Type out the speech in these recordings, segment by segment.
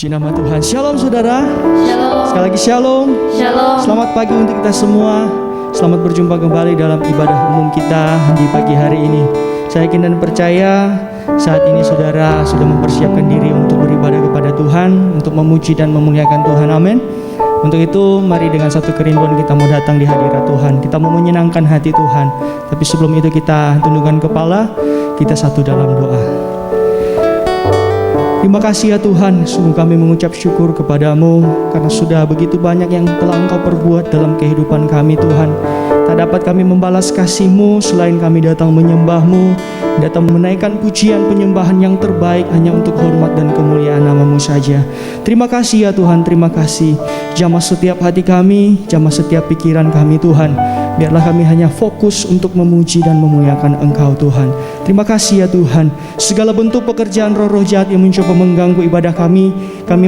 Puji nama Tuhan. Shalom saudara. Shalom. Sekali lagi shalom. Shalom. Selamat pagi untuk kita semua. Selamat berjumpa kembali dalam ibadah umum kita di pagi hari ini. Saya yakin dan percaya saat ini saudara sudah mempersiapkan diri untuk beribadah kepada Tuhan, untuk memuji dan memuliakan Tuhan. Amin. Untuk itu mari dengan satu kerinduan kita mau datang di hadirat Tuhan. Kita mau menyenangkan hati Tuhan. Tapi sebelum itu kita tundukkan kepala, kita satu dalam doa. Terima kasih ya Tuhan, sungguh kami mengucap syukur kepadamu karena sudah begitu banyak yang telah Engkau perbuat dalam kehidupan kami Tuhan. Tak dapat kami membalas kasih-Mu selain kami datang menyembah-Mu, datang menaikkan pujian penyembahan yang terbaik hanya untuk hormat dan kemuliaan nama-Mu saja. Terima kasih ya Tuhan, terima kasih. Jamah setiap hati kami, jamah setiap pikiran kami Tuhan. Biarlah kami hanya fokus untuk memuji dan memuliakan Engkau Tuhan. Terima kasih ya Tuhan. Segala bentuk pekerjaan roh-roh jahat yang mencoba mengganggu ibadah kami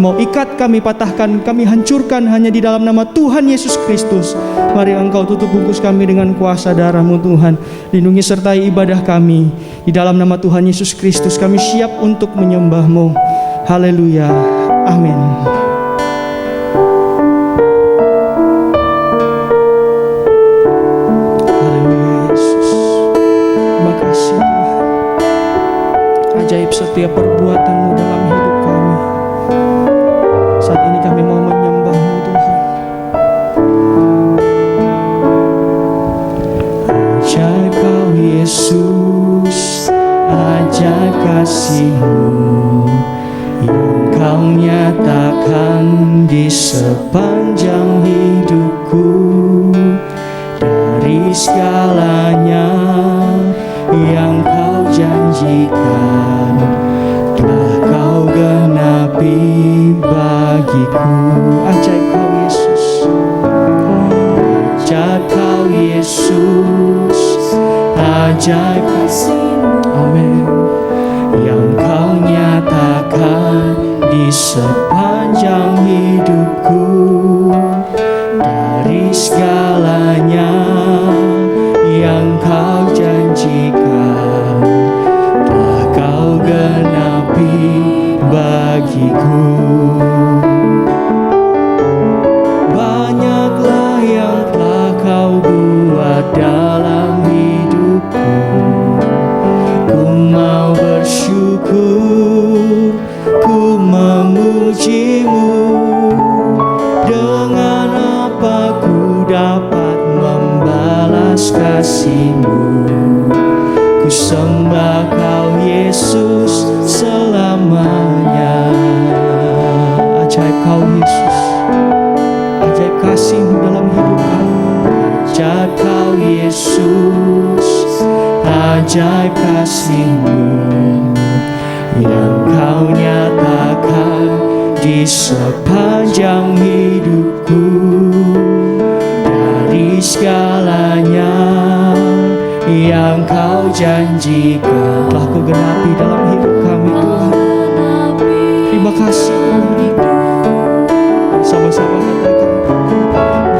mau ikat, kami patahkan, kami hancurkan hanya di dalam nama Tuhan Yesus Kristus. Mari Engkau tutup bungkus kami dengan kuasa darah-Mu Tuhan. Lindungi sertai ibadah kami. Di dalam nama Tuhan Yesus Kristus kami siap untuk menyembah-Mu. Haleluya. Amin. Setiap perbuatan-Mu dalam hidup kami. Saat ini kami mau menyembah-Mu Tuhan. Ajaib Kau Yesus, ajaib kasih-Mu yang Kau nyatakan di sepanjang hidupku. Dari segalanya yang Kau janjikan telah Kau genapi bagiku. Ajaib Kau Yesus, ajaib Kau Yesus, ajaib kasih-Mu, amin, yang Kau nyatakan di sepanjang hidupku. Dari segalanya yang Kau janjikan telah Kau genapi bagiku. Banyaklah yang telah Kau buat dalam hidupku. Ku mau bersyukur, ku memuji-Mu. Dengan apa ku dapat membalas kasih-Mu? Ku sembah Kau Yesus selamanya. Ajaib Kau Yesus, ajaib kasih-Mu dalam hidup kami. Ajaib Kau Yesus, ajaib kasih-Mu yang Kau nyatakan di sepanjang hidupku. Dari segalanya yang Kau janjikan telah Kau genapi dalam hidup kami Tuhan. Terima kasih Tuhan. Sama-sama katakan,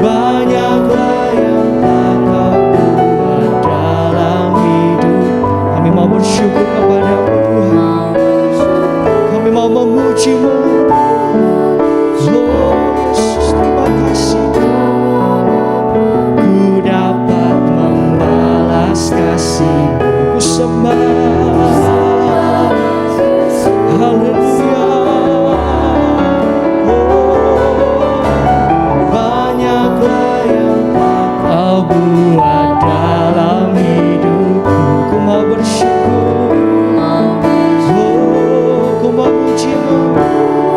banyaklah yang telah Kau buat dalam hidup. Kami mau bersyukur kepada-Mu Tuhan. Kami mau memuji-Mu. Yesus, terima kasih. Ku dapat membalas kasih-Mu. Ku sembah. Haleluya. Banyaklah yang telah Kau buat dalam hidupku. Ku mau bersyukur. Ku mau memuji-Mu.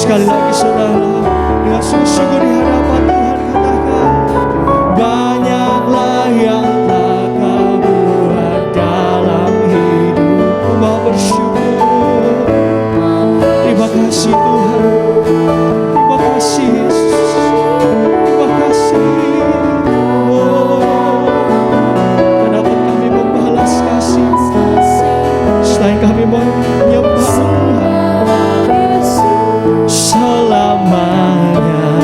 Sekali lagi saudara, dengan sungguh-sungguh di hadapan Tuhan katakan, banyaklah yang telah Kau buat dalam hidupku. Mau bersyukur. Terima kasih Tuhan. Terima kasih Yesus. Terima kasih. Tak dapat kami membalas kasih selain kami menyembah Tuhan. Selamanya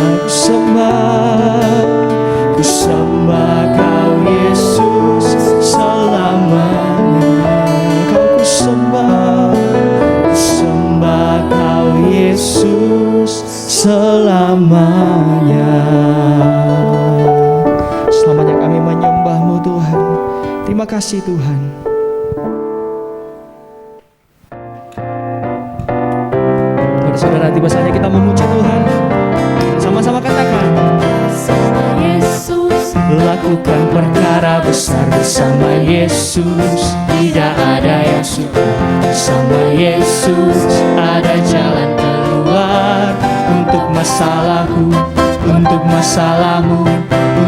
ku sembah Kau Yesus. Selamanya ku sembah Kau Yesus. Selamanya. Selamanya kami menyembah-Mu Tuhan. Terima kasih Tuhan. Saudara, tiba saatnya kita memuji Tuhan. Sama-sama katakan, bersama Yesus lakukan perkara besar bersama Yesus. Tidak ada yang suka. Bersama Yesus ada jalan keluar. Untuk masalahku, untuk masalahmu,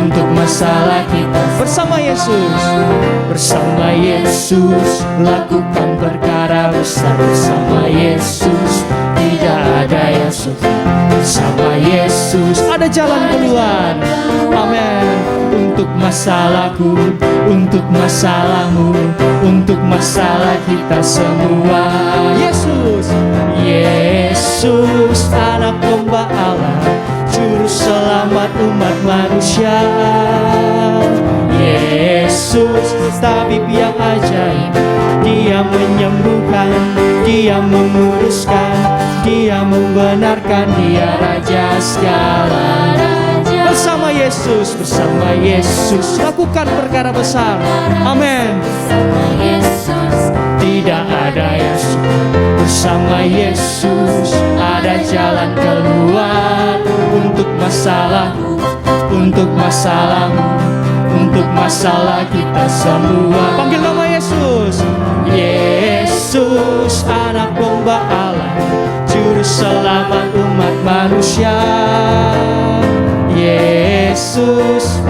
untuk masalah kita. Bersama Yesus, bersama Yesus lakukan perkara besar bersama Yesus. Tidak ada yang suka. Bersama Yesus ada jalan keluar. Amin. Untuk masalahku, untuk masalahmu, untuk masalah kita semua. Yesus, Yesus anak domba Allah, juru selamat umat manusia. Yesus tabib yang ajaib, Dia menyembuhkan, Dia menguruskan, Dia membenarkan, Dia Raja segala raja. Bersama Yesus lakukan perkara besar. Amin. bersama Yesus Tidak ada yang suka. Bersama Yesus ada jalan keluar. Untuk masalahku, untuk masalahmu, untuk masalah kita semua. Panggil nama Yesus. Yesus anak domba Allah, juru selamat umat manusia. Yesus,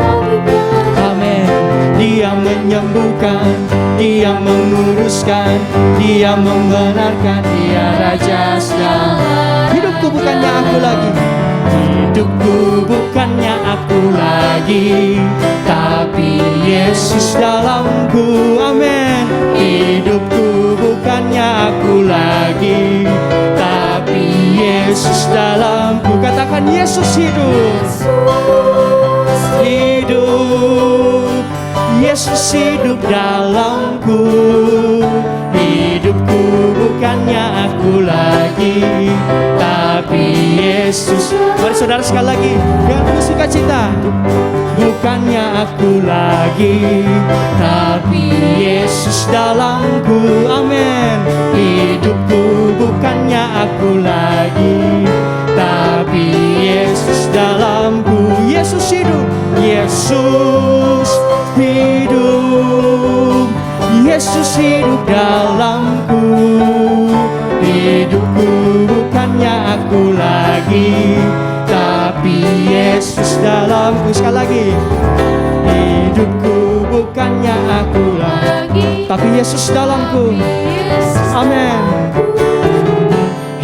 amin. Dia menyembuhkan, Dia menguruskan, Dia membenarkan, Dia Raja segala. Hidupku bukannya aku lagi, hidupku bukannya aku lagi, tapi Yesus dalamku. Amin. Hidupku bukannya aku lagi, tapi Yesus dalamku. Katakan Yesus hidup. Hidup, Yesus hidup dalamku. Hidupku bukannya aku lagi, tapi Yesus. Mari saudara sekali lagi dengan penuh sukacita. Bukannya aku lagi, tapi Yesus dalamku. Amin. Hidupku bukannya aku lagi, tapi Yesus dalamku. Yesus hidup, Yesus hidup, Yesus hidup dalamku. Hidupku bukannya aku lagi, tapi Yesus dalamku. Sekali lagi. Hidupku bukannya aku lagi, tapi Yesus dalamku. Amin.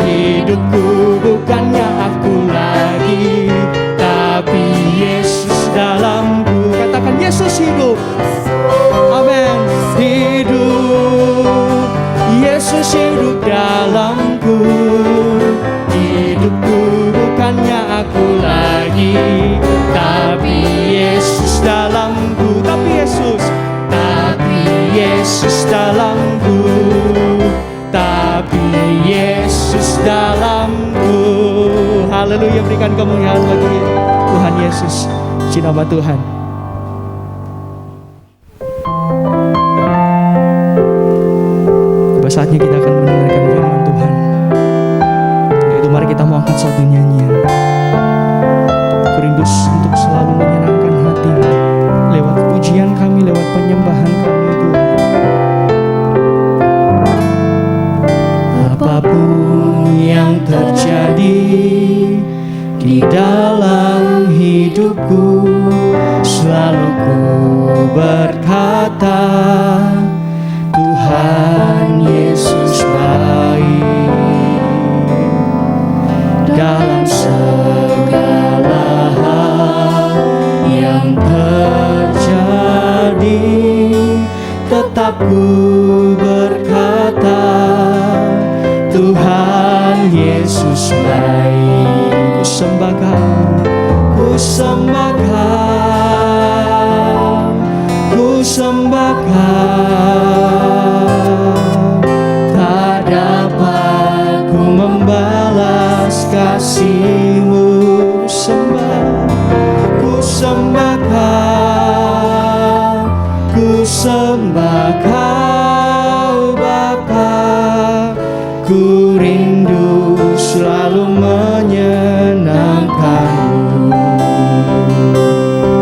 Hidupku bukannya aku lagi, tapi Yesus dalamku. Katakan Yesus hidup. Amin. Hidup, Yesus hidup dalamku. Hidupku bukannya aku lagi, tapi Yesus dalamku. Tapi Yesus dalamku, tapi Yesus dalamku. Haleluya, berikan kemuliaan bagi Tuhan Yesus. Puji nama Tuhan. Tiba saatnya kita akan mendengarkan firman Tuhan. Untuk itu mari kita mau angkat satu nyanyian. Aku rindu untuk selalu menyenangkan hati-Mu lewat pujian kami, lewat penyembahan kami Tuhan. Apapun yang terjadi, di dalam hidupku. Selalu ku berkata, Tuhan Yesus baik. Dalam segala hal yang terjadi, tetap ku berkata, Tuhan Yesus baik. Ku sembah Kau, ku sembah Kau, ku sembah Kau. Tak dapat ku membalas kasih-Mu. Ku sembah Kau, ku sembah Kau Bapa. Ku rindu selalu menyenangkan-Mu.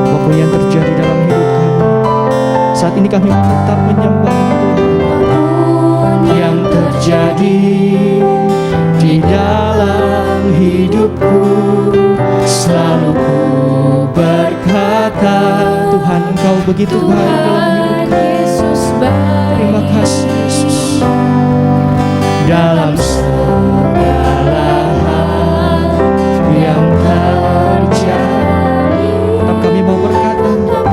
Apapun yang terjadi dalam hidup kami, saat ini kami tetap menyembah Tuhan. Yang terjadi di dalam hidupku, selalu ku berkata, Tuhan Engkau begitu baik dalam hidup kami. Terima kasih Yesus. Dalam segala hal yang terjadi, tetap kami mau berkata, Tuhan,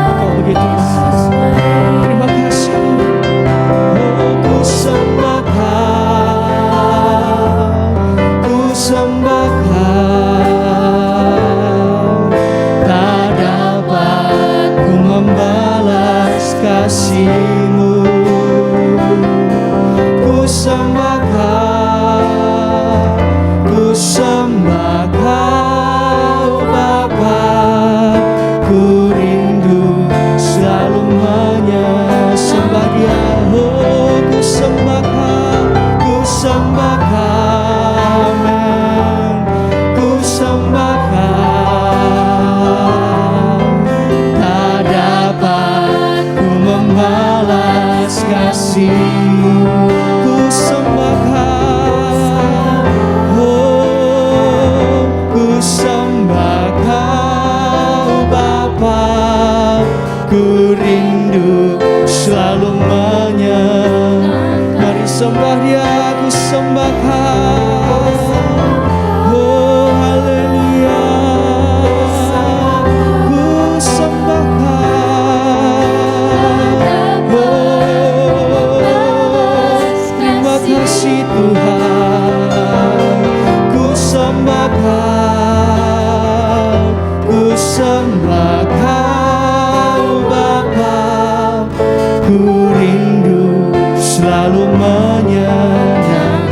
Engkau begitu baik. Terima kasih. Oh, ku sembah Kau, ku sembah Kau. Tak dapat ku membalas kasih-Mu. Ku sembah Kau, ku sembah Kau Bapa. Ku rindu selalu menyembah Dia. Oh, ku sembah Kau, ku sembah Kau, amen. Ku sembah Kau. Tak dapat ku membalas kasih-Mu. Ku sembah Kau, oh, ku sembah Kau Bapa. Ku rindu selalu mari sembah Dia. Ku sembah Kau, oh haleluya. Ku sembah Kau, oh terima kasih Tuhan. Ku sembah Kau, ku sembah Kau Bapa. Ku rindu selalu menyenangkan.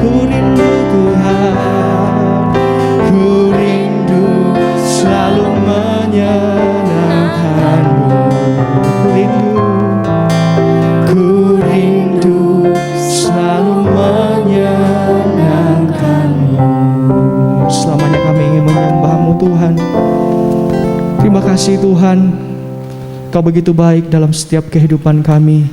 Ku rindu Tuhan, ku rindu selalu menyenangkan-Mu. Ku rindu selalu menyenangkan-Mu. Selamanya kami ingin menyembah-Mu Tuhan. Terima kasih Tuhan, Kau begitu baik dalam setiap kehidupan kami.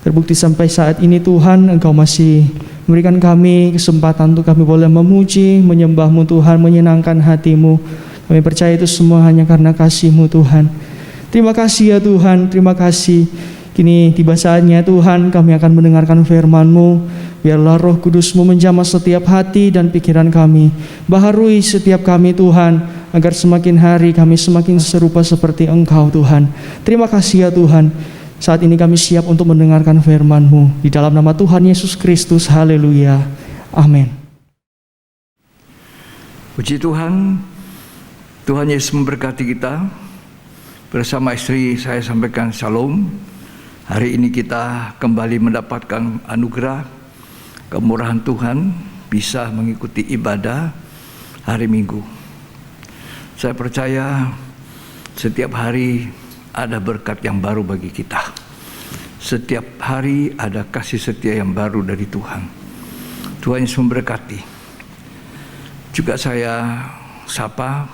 Terbukti sampai saat ini Tuhan, Engkau masih memberikan kami kesempatan untuk kami boleh memuji, menyembah-Mu Tuhan, menyenangkan hati-Mu. Kami percaya itu semua hanya karena kasih-Mu Tuhan. Terima kasih ya Tuhan, terima kasih. Kini tiba saatnya Tuhan, kami akan mendengarkan firman-Mu. Biarlah Roh Kudus-Mu menjamah setiap hati dan pikiran kami. Baharui setiap kami Tuhan, agar semakin hari kami semakin serupa seperti Engkau Tuhan. Terima kasih ya Tuhan. Saat ini kami siap untuk mendengarkan firman-Mu. Di dalam nama Tuhan Yesus Kristus, haleluya. Amin. Puji Tuhan, Tuhan Yesus memberkati kita. Bersama istri saya sampaikan shalom. Hari ini kita kembali mendapatkan anugerah, kemurahan Tuhan, bisa mengikuti ibadah hari Minggu. Saya percaya setiap hari ada berkat yang baru bagi kita. Setiap hari ada kasih setia yang baru dari Tuhan. Tuhan Yesus memberkati. Juga saya sapa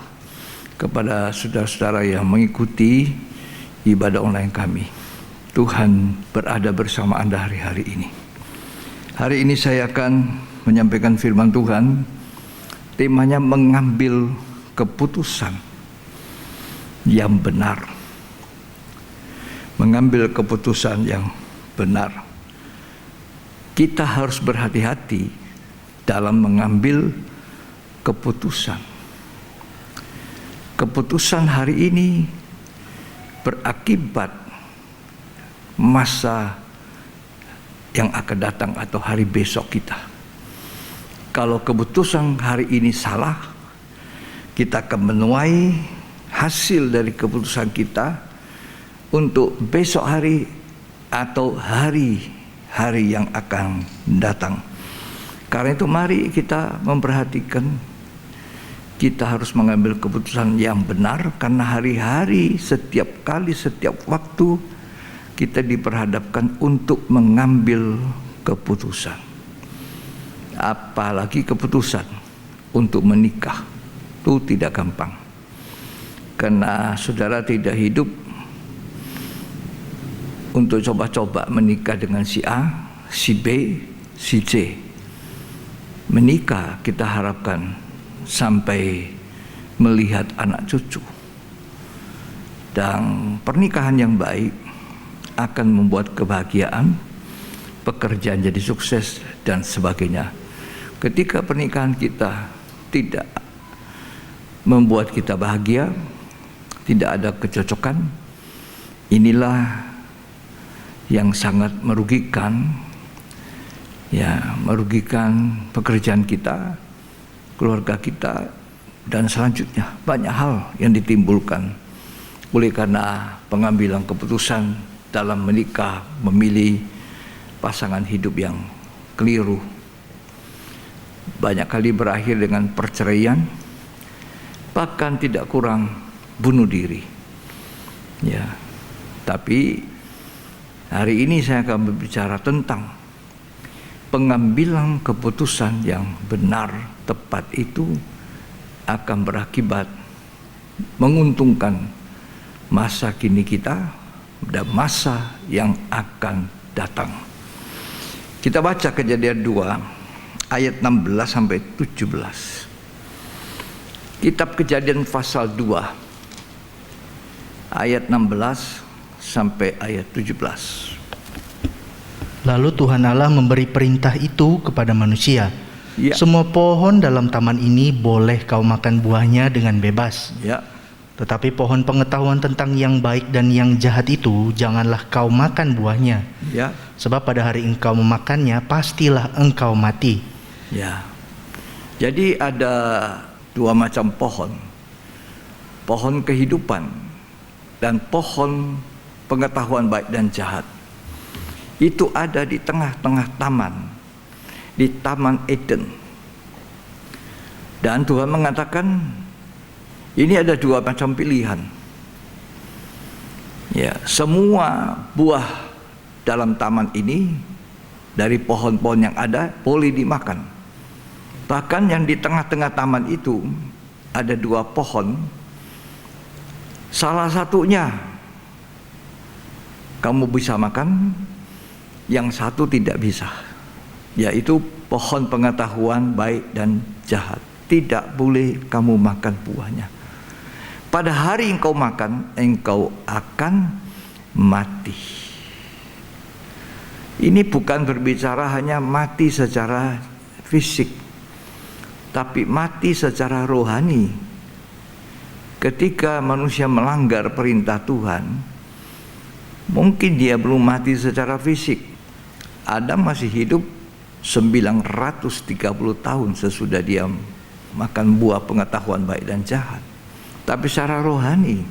kepada saudara-saudara yang mengikuti ibadah online kami. Tuhan berada bersama Anda hari-hari ini. Hari ini saya akan menyampaikan firman Tuhan. Temanya mengambil keputusan yang benar. Mengambil keputusan yang benar. Kita harus berhati-hati dalam mengambil keputusan. Keputusan hari ini berakibat masa yang akan datang atau hari besok kita. Kalau keputusan hari ini salah, kita akan menuai hasil dari keputusan kita untuk besok hari atau hari-hari yang akan datang. Karena itu mari kita memperhatikan, kita harus mengambil keputusan yang benar, karena hari-hari, setiap kali, setiap waktu kita diperhadapkan untuk mengambil keputusan. Apalagi keputusan untuk menikah, itu tidak gampang. Karena saudara tidak hidup untuk coba-coba menikah dengan si A, si B, si C. Menikah kita harapkan sampai melihat anak cucu. Dan pernikahan yang baik akan membuat kebahagiaan, pekerjaan jadi sukses, dan sebagainya. Ketika pernikahan kita tidak membuat kita bahagia, tidak ada kecocokan, inilah yang sangat merugikan, merugikan pekerjaan kita, keluarga kita, dan selanjutnya banyak hal yang ditimbulkan oleh karena pengambilan keputusan dalam menikah, memilih pasangan hidup yang keliru. Banyak kali berakhir dengan perceraian, bahkan tidak kurang bunuh diri. Tapi hari ini saya akan berbicara tentang pengambilan keputusan yang benar, tepat itu akan berakibat menguntungkan masa kini kita dan masa yang akan datang. Kita baca Kejadian 2 ayat 16 sampai 17. Kitab Kejadian pasal 2 ayat 16 sampai ayat 17. Lalu Tuhan Allah memberi perintah itu kepada manusia. Semua pohon dalam taman ini boleh kau makan buahnya dengan bebas. Tetapi pohon pengetahuan tentang yang baik dan yang jahat itu janganlah kau makan buahnya. Sebab pada hari engkau memakannya pastilah engkau mati. Jadi ada dua macam pohon. Pohon kehidupan dan pohon pengetahuan baik dan jahat. Itu ada di tengah-tengah taman, di Taman Eden. Dan Tuhan mengatakan ini ada dua macam pilihan. Semua buah dalam taman ini dari pohon-pohon yang ada boleh dimakan. Bahkan yang di tengah-tengah taman itu ada dua pohon. Salah satunya kamu bisa makan, yang satu tidak bisa. Yaitu pohon pengetahuan baik dan jahat. Tidak boleh kamu makan buahnya. Pada hari engkau makan, engkau akan mati. Ini bukan berbicara hanya mati secara fisik, tapi mati secara rohani. Ketika manusia melanggar perintah Tuhan, mungkin dia belum mati secara fisik. Adam masih hidup 930 tahun sesudah dia makan buah pengetahuan baik dan jahat. Tapi secara rohani,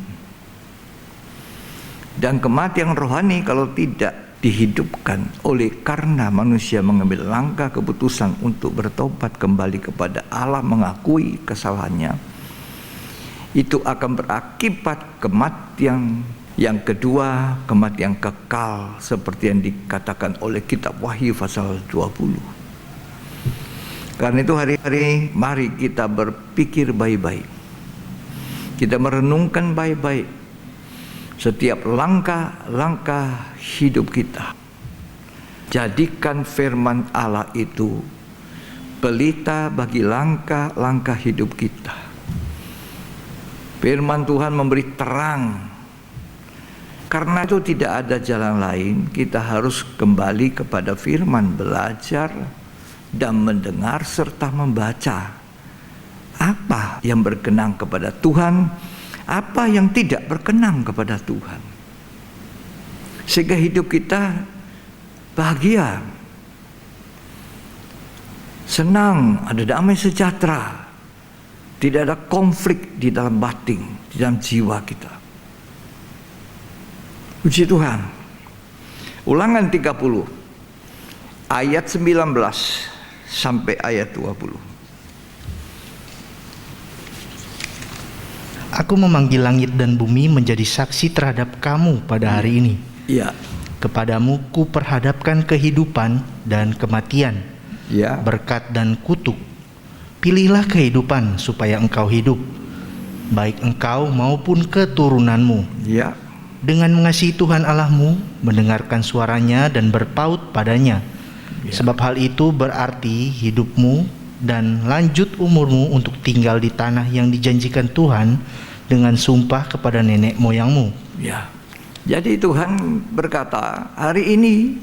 dan kematian rohani kalau tidak dihidupkan oleh karena manusia mengambil langkah keputusan untuk bertobat kembali kepada Allah, mengakui kesalahannya, itu akan berakibat kematian yang kedua, kematian kekal, seperti yang dikatakan oleh kitab Wahyu pasal 20. Karena itu hari-hari mari kita berpikir baik-baik. Kita merenungkan baik-baik setiap langkah-langkah hidup kita. Jadikan firman Allah itu pelita bagi langkah-langkah hidup kita. Firman Tuhan memberi terang. Karena itu tidak ada jalan lain, kita harus kembali kepada firman, belajar dan mendengar serta membaca. Apa yang berkenan kepada Tuhan, apa yang tidak berkenan kepada Tuhan. Sehingga hidup kita bahagia, senang, ada damai sejahtera, tidak ada konflik di dalam batin, di dalam jiwa kita. Puji Tuhan. Ulangan 30 ayat 19 sampai ayat 20. Aku memanggil langit dan bumi menjadi saksi terhadap kamu pada hari ini. Ya. Kepadamu ku perhadapkan kehidupan dan kematian, Ya. berkat dan kutuk. Pilihlah kehidupan supaya engkau hidup, baik engkau maupun keturunanmu. Ya. Dengan mengasihi Tuhan Allahmu, mendengarkan suaranya dan berpaut padanya. Sebab hal itu berarti hidupmu dan lanjut umurmu untuk tinggal di tanah yang dijanjikan Tuhan dengan sumpah kepada nenek moyangmu. Ya. Jadi Tuhan berkata, hari ini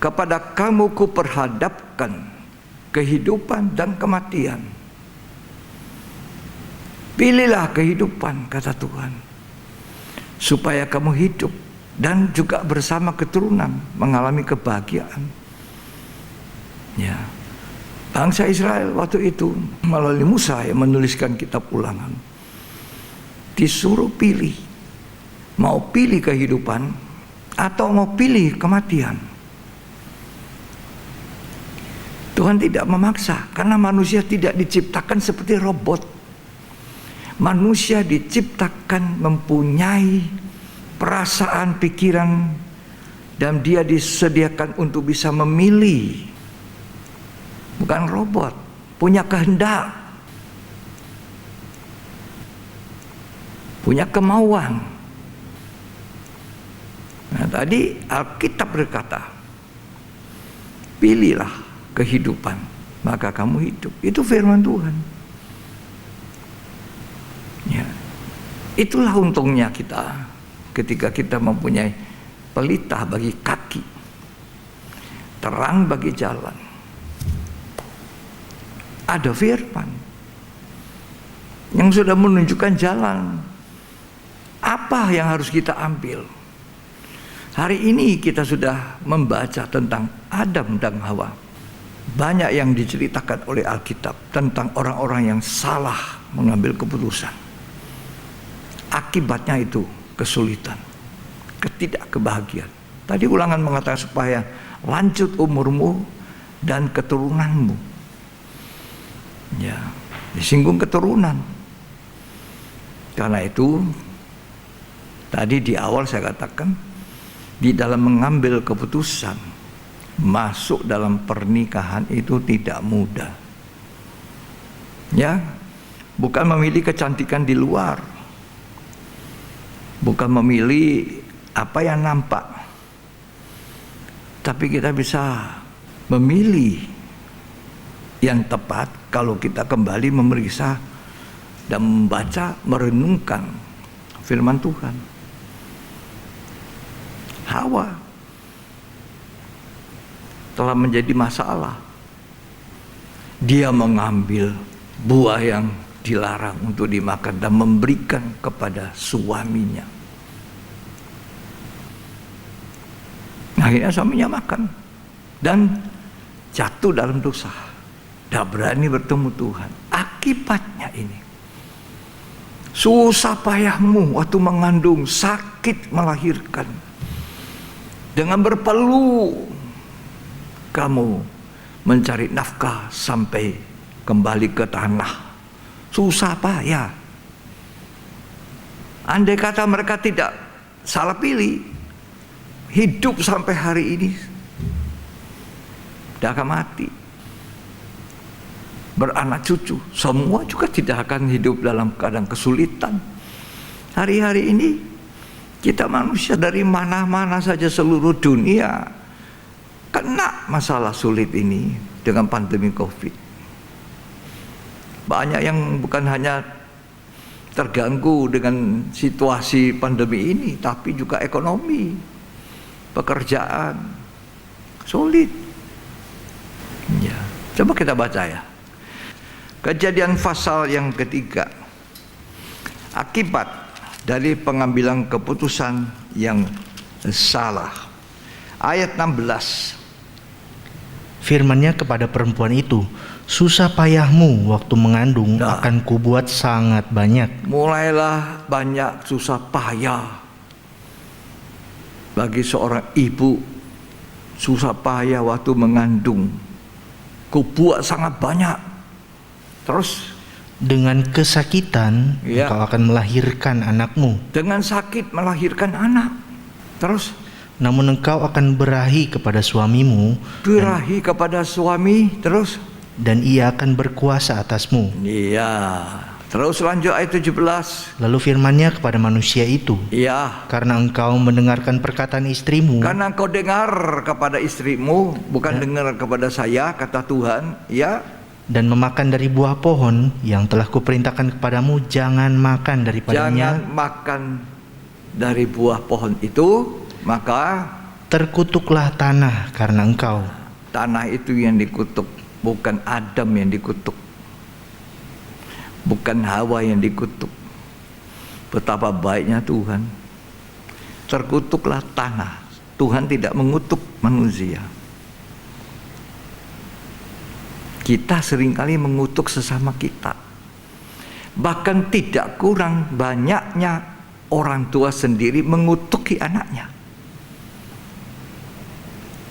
kepada kamu kuperhadapkan kehidupan dan kematian. Pilihlah kehidupan, kata Tuhan, supaya kamu hidup dan juga bersama keturunan mengalami kebahagiaan. Ya. Bangsa Israel waktu itu melalui Musa yang menuliskan kitab Ulangan disuruh pilih, mau pilih kehidupan atau mau pilih kematian. Tuhan tidak memaksa, karena manusia tidak diciptakan seperti robot. Manusia diciptakan mempunyai perasaan, pikiran, dan dia disediakan untuk bisa memilih. Bukan robot, punya kehendak, punya kemauan. Nah, tadi Alkitab berkata, pilihlah kehidupan, maka kamu hidup. Itu firman Tuhan. Ya. Itulah untungnya kita ketika kita mempunyai pelita bagi kaki, terang bagi jalan. Ada firman yang sudah menunjukkan jalan. Apa yang harus kita ambil? Hari ini kita sudah membaca tentang Adam dan Hawa. Banyak yang diceritakan oleh Alkitab tentang orang-orang yang salah mengambil keputusan. Akibatnya itu kesulitan, ketidakkebahagiaan. Tadi Ulangan mengatakan supaya lanjut umurmu dan keturunanmu. Ya, disinggung keturunan. Karena itu tadi di awal saya katakan, di dalam mengambil keputusan masuk dalam pernikahan itu tidak mudah. Ya, bukan memilih kecantikan di luar, bukan memilih apa yang nampak, tapi kita bisa memilih yang tepat kalau kita kembali memeriksa dan membaca, merenungkan firman Tuhan. Hawa telah menjadi masalah. Dia mengambil buah yang dilarang untuk dimakan dan memberikan kepada suaminya. Akhirnya suaminya makan dan jatuh dalam dosa. Tidak berani bertemu Tuhan. Akibatnya ini, susah payahmu waktu mengandung, sakit melahirkan, dengan berpeluh kamu mencari nafkah sampai kembali ke tanah. Susah payah. Andai kata mereka tidak salah pilih, hidup sampai hari ini, tidak akan mati, beranak cucu, semua juga tidak akan hidup dalam keadaan kesulitan. Hari-hari ini kita manusia dari mana-mana saja seluruh dunia kena masalah sulit ini dengan pandemi COVID. Banyak yang bukan hanya terganggu dengan situasi pandemi ini, tapi juga ekonomi, pekerjaan sulit. Ya, coba kita baca ya. Kejadian pasal yang ketiga. Akibat dari pengambilan keputusan yang salah. Ayat 16. Firman-Nya kepada perempuan itu, susah payahmu waktu mengandung akan kubuat sangat banyak. Mulailah banyak susah payah bagi seorang ibu. Susah payah waktu mengandung, kubuat sangat banyak. Terus dengan kesakitan engkau akan melahirkan anakmu. Dengan sakit melahirkan anak. Terus namun engkau akan berahi kepada suamimu. Berahi kepada suami. Terus dan ia akan berkuasa atasmu. Iya. Terus lanjut ayat 17. Lalu firman-Nya kepada manusia itu. Iya. Karena engkau mendengarkan perkataan istrimu. Karena engkau dengar kepada istrimu, bukan dengar kepada saya, kata Tuhan. Ya. Dan memakan dari buah pohon yang telah kuperintahkan kepadamu, jangan makan daripadanya. Jangan makan dari buah pohon itu, maka terkutuklah tanah karena engkau. Tanah itu yang dikutuk, bukan Adam yang dikutuk, bukan Hawa yang dikutuk. Betapa baiknya Tuhan. Terkutuklah tanah. Tuhan tidak mengutuk manusia. Kita seringkali mengutuk sesama kita. Bahkan tidak kurang banyaknya orang tua sendiri mengutuki anaknya.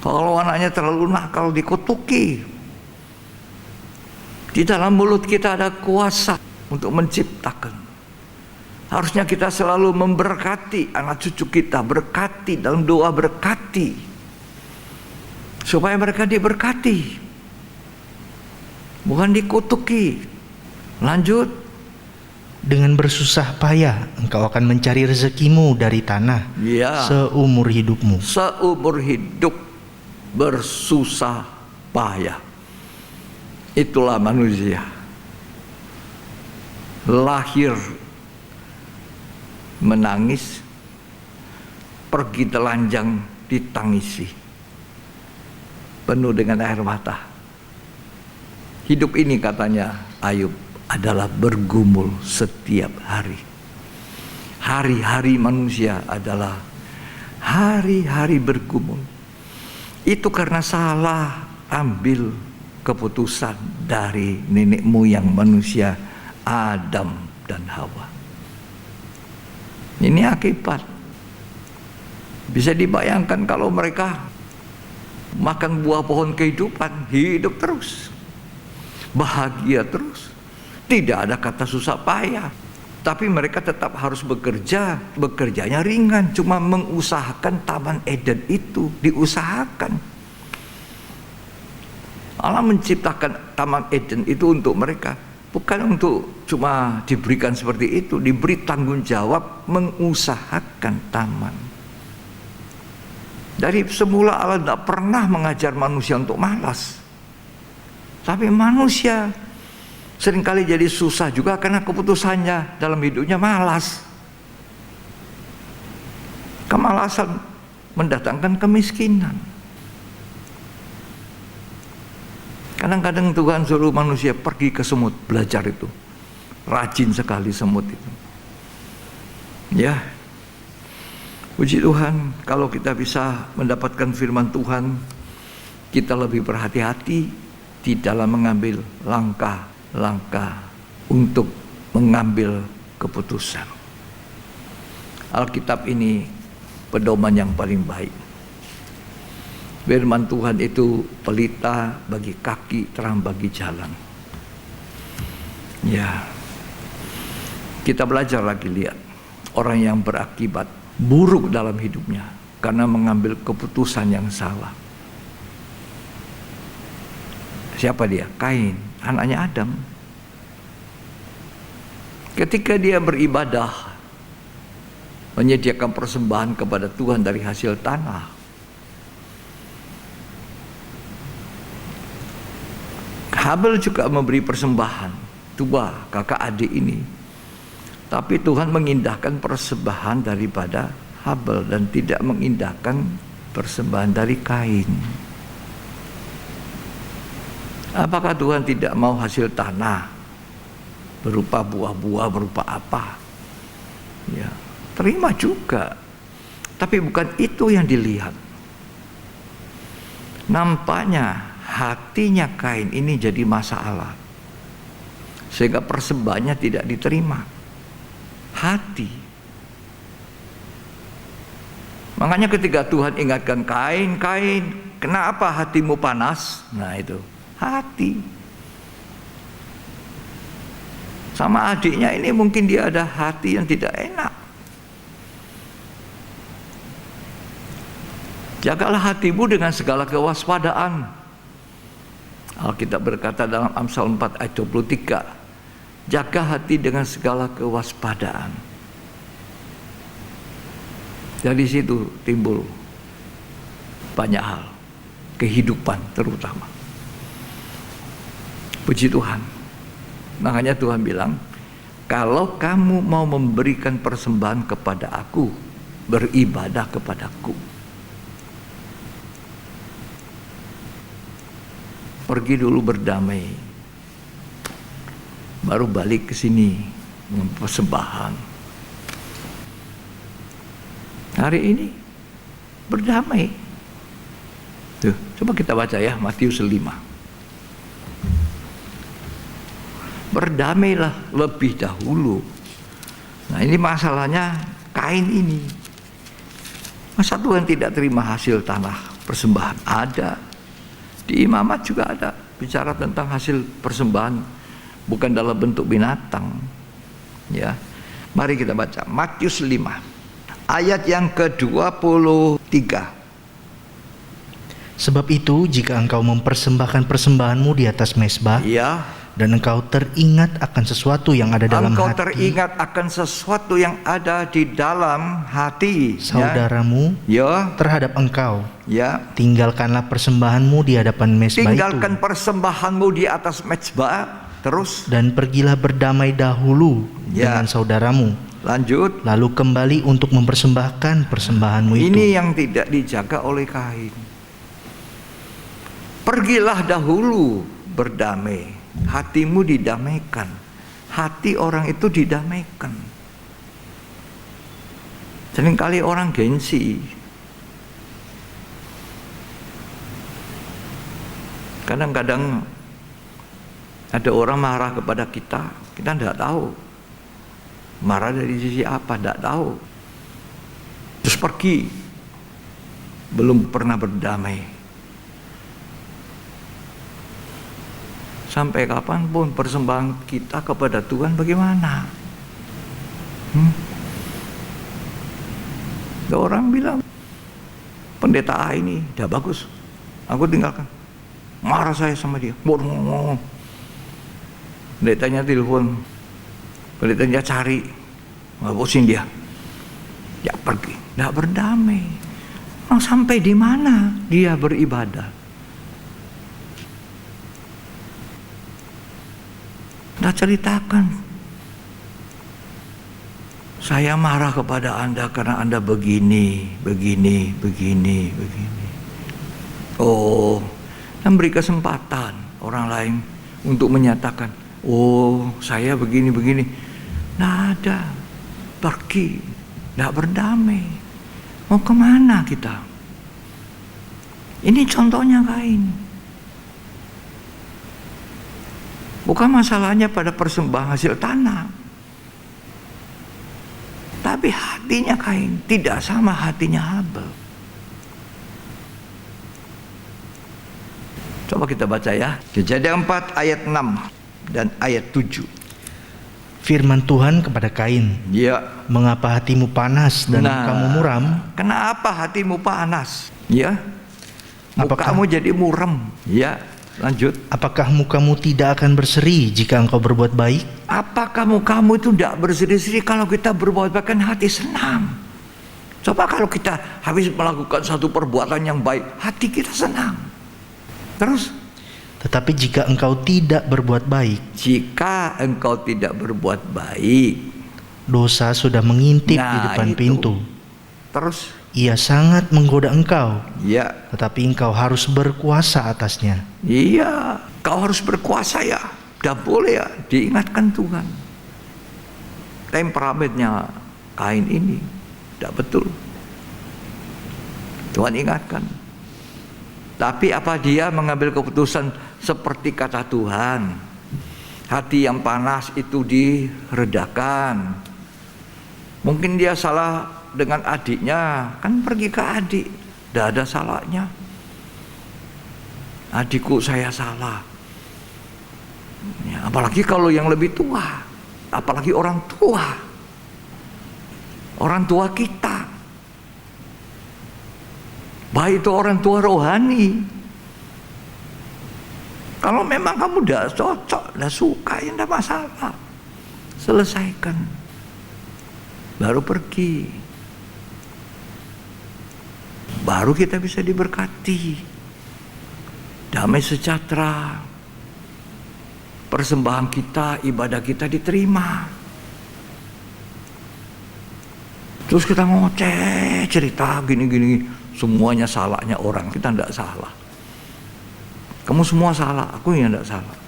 Kalau anaknya terlalu nakal, dikutuki. Di dalam mulut kita ada kuasa untuk menciptakan. Harusnya kita selalu memberkati anak cucu kita, berkati dalam doa, berkati supaya mereka diberkati, bukan dikutuki. Lanjut. Dengan bersusah payah engkau akan mencari rezekimu dari tanah. Ya. Seumur hidupmu. Seumur hidup bersusah payah. Itulah manusia. Lahir menangis, pergi telanjang ditangisi, penuh dengan air mata. Hidup ini, katanya Ayub, adalah bergumul setiap hari. Hari-hari manusia adalah hari-hari bergumul. Itu karena salah ambil keputusan dari nenek moyang manusia, Adam dan Hawa. Ini akibat. Bisa dibayangkan kalau mereka makan buah pohon kehidupan, hidup terus, bahagia terus, tidak ada kata susah payah. Tapi mereka tetap harus bekerja, bekerjanya ringan, cuma mengusahakan Taman Eden itu, diusahakan. Allah menciptakan Taman Eden itu untuk mereka, bukan untuk cuma diberikan seperti itu, diberi tanggung jawab mengusahakan taman. Dari semula Allah tidak pernah mengajar manusia untuk malas. Tapi manusia seringkali jadi susah juga karena keputusannya dalam hidupnya malas. Kemalasan mendatangkan kemiskinan. Kadang-kadang Tuhan suruh manusia pergi ke semut, belajar itu. Rajin sekali semut itu. Ya. Puji Tuhan, kalau kita bisa mendapatkan firman Tuhan, kita lebih berhati-hati di dalam mengambil langkah-langkah untuk mengambil keputusan. Alkitab ini pedoman yang paling baik. Firman Tuhan itu pelita bagi kaki, terang bagi jalan. Ya, kita belajar lagi, lihat orang yang berakibat buruk dalam hidupnya karena mengambil keputusan yang salah. Siapa dia? Kain, anaknya Adam. Ketika dia beribadah, menyediakan persembahan kepada Tuhan dari hasil tanah, Habel juga memberi persembahan, dua kakak adik ini. Tapi Tuhan mengindahkan persembahan daripada Habel dan tidak mengindahkan persembahan dari Kain. Apakah Tuhan tidak mau hasil tanah berupa buah-buah, berupa apa? Ya, terima juga. Tapi bukan itu yang dilihat. Nampaknya hatinya Kain ini jadi masalah, sehingga persembahannya tidak diterima. Hati. Makanya ketika Tuhan ingatkan Kain, Kain, kenapa hatimu panas? Nah itu, hati. Sama adiknya ini mungkin dia ada hati yang tidak enak. Jagalah hatimu dengan segala kewaspadaan. Alkitab berkata dalam Amsal 4 ayat 23, jaga hati dengan segala kewaspadaan. Dari situ timbul banyak hal, kehidupan terutama. Puji Tuhan. Makanya Tuhan bilang, kalau kamu mau memberikan persembahan kepada aku, beribadah kepadaku. Pergi dulu berdamai, baru balik ke sini mempersembahkan. Hari ini berdamai. Tuh, coba kita baca ya Matius 5. Berdamailah lebih dahulu. Nah ini masalahnya Kain ini. Masa Tuhan tidak terima hasil tanah persembahan? Ada. Di Imamat juga ada bicara tentang hasil persembahan bukan dalam bentuk binatang. Ya. Mari kita baca Matius 5 ayat yang ke-23. Sebab itu jika engkau mempersembahkan persembahanmu di atas mezbah, ya, dan engkau teringat akan sesuatu yang ada dalam engkau hati, teringat akan sesuatu yang ada di dalam hati saudaramu, ya, terhadap engkau, ya, tinggalkanlah persembahanmu di hadapan mezbah tinggalkan itu, persembahanmu di atas mezbah, terus, dan pergilah berdamai dahulu ya, dengan saudaramu. Lanjut. Lalu kembali untuk mempersembahkan persembahanmu itu. Ini yang tidak dijaga oleh Kain. Pergilah dahulu berdamai, hatimu didamaikan, hati orang itu didamaikan. Seringkali orang gengsi, kadang-kadang ada orang marah kepada kita, kita tidak tahu marah dari sisi apa, tidak tahu, terus pergi, belum pernah berdamai. Sampai kapanpun persembahan kita kepada Tuhan bagaimana? Ada orang bilang pendeta A ini udah bagus, aku tinggalkan. Marah saya sama dia, ngomong. Pendetanya telepon, pendetanya cari, ngapusin dia, ya pergi, nggak berdamai. Sampai di mana dia beribadah? Nah ceritakan, saya marah kepada Anda karena Anda begini. Oh, dan beri kesempatan orang lain untuk menyatakan, oh saya begini. Nah ada, pergi, tidak berdamai. Mau kemana kita? Ini contohnya Kain. Bukan masalahnya pada persembahan hasil tanah, tapi hatinya Kain tidak sama hatinya Habel. Coba kita baca ya, Kejadian 4 ayat 6 dan ayat 7. Firman Tuhan kepada Kain, ya, mengapa hatimu panas dan kamu muram? Kenapa hatimu panas? Ya, mukamu jadi muram. Ya, lanjut. Apakah mukamu tidak akan berseri jika engkau berbuat baik? Apakah mukamu itu tidak berseri-seri kalau kita berbuat baik? Kan hati senang. Coba kalau kita habis melakukan satu perbuatan yang baik, hati kita senang. Terus, Tetapi jika engkau tidak berbuat baik, jika engkau tidak berbuat baik, dosa sudah mengintip di depan itu. pintu. Terus Ia sangat menggoda engkau, ya, tetapi engkau harus berkuasa atasnya. iya, kau harus berkuasa ya. Tidak boleh ya, diingatkan Tuhan. Temperamennya Kain ini tidak betul. Tuhan ingatkan. Tapi apa dia mengambil keputusan seperti kata Tuhan? Hati yang panas itu diredakan. Mungkin dia salah dengan adiknya, kan pergi ke adik, tidak ada salahnya. Adikku saya salah. Ya, apalagi kalau yang lebih tua, apalagi orang tua kita, baik itu orang tua rohani. Kalau memang kamu tidak cocok, tidak suka, ya tidak masalah, selesaikan, baru pergi, baru kita bisa diberkati, damai sejahtera, persembahan kita, ibadah kita diterima. Terus kita ngoceh, cerita gini-gini, semuanya salahnya orang, kita tidak salah. Kamu semua salah, aku yang tidak salah.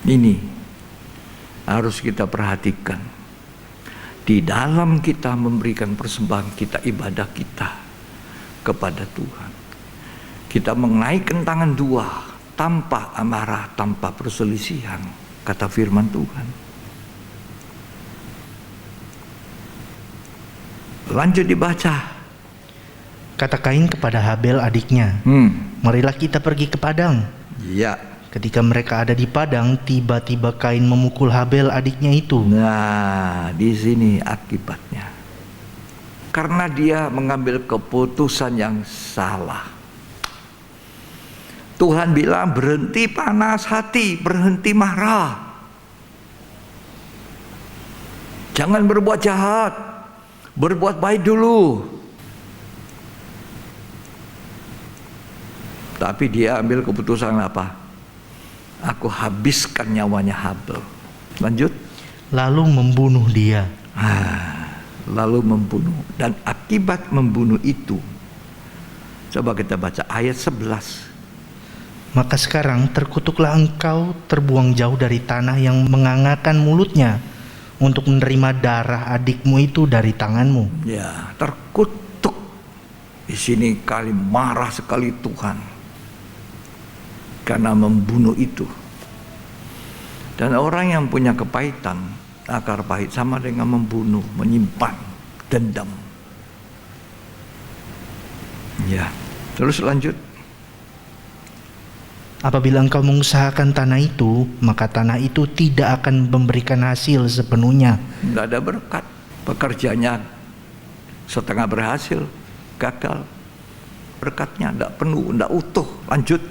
Ini harus kita perhatikan. Di dalam kita memberikan persembahan kita, ibadah kita kepada Tuhan, kita menaikkan tangan dua, tanpa amarah, tanpa perselisihan, kata firman Tuhan. Lanjut dibaca. Kata Kain kepada Habel adiknya, marilah kita pergi ke padang. Ya. Ketika mereka ada di padang, tiba-tiba Kain memukul Habel adiknya itu. Nah, di sini akibatnya. Karena dia mengambil keputusan yang salah. Tuhan bilang berhenti panas hati, berhenti marah. Jangan berbuat jahat, berbuat baik dulu. Tapi dia ambil keputusan apa? Aku habiskan nyawanya Habel. Lanjut. Lalu membunuh dia. Lalu membunuh. Dan akibat membunuh itu, coba kita baca ayat 11. Maka sekarang terkutuklah engkau, terbuang jauh dari tanah yang mengangakan mulutnya, untuk menerima darah adikmu itu dari tanganmu. Ya, terkutuk. Di sini kali marah sekali Tuhan karena membunuh itu. Dan orang yang punya kepahitan, akar pahit sama dengan membunuh, menyimpan dendam. Ya, terus lanjut. Apabila engkau mengusahakan tanah itu, maka tanah itu tidak akan memberikan hasil sepenuhnya. Tidak ada berkat. Pekerjaannya setengah berhasil, gagal. Berkatnya tidak penuh, tidak utuh. Lanjut.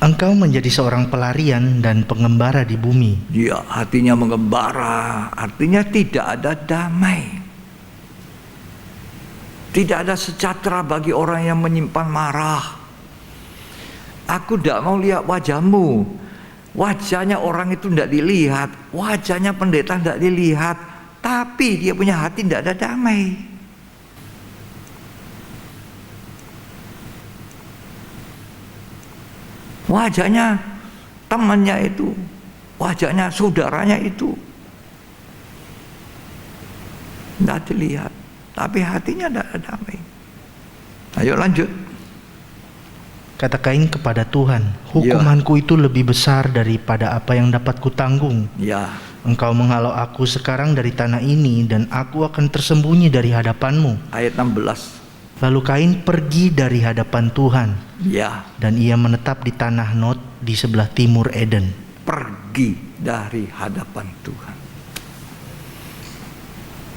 Engkau menjadi seorang pelarian dan pengembara di bumi. Ya, hatinya mengembara, artinya tidak ada damai. Tidak ada sejahtera bagi orang yang menyimpan marah. Aku tidak mau lihat wajahmu. Wajahnya orang itu tidak dilihat, wajahnya pendeta tidak dilihat, tapi dia punya hati tidak ada damai. Wajahnya temannya itu, wajahnya saudaranya itu tidak dilihat, tapi hatinya tidak ada damai. Ayo lanjut. Kata Kain kepada Tuhan, hukumanku itu lebih besar daripada apa yang dapat kutanggung. Ya. Engkau menghalau aku sekarang dari tanah ini, dan aku akan tersembunyi dari hadapanmu. Ayat 16. Lalu Kain pergi dari hadapan Tuhan. Ya. Dan ia menetap di tanah Nod di sebelah timur Eden. Pergi dari hadapan Tuhan.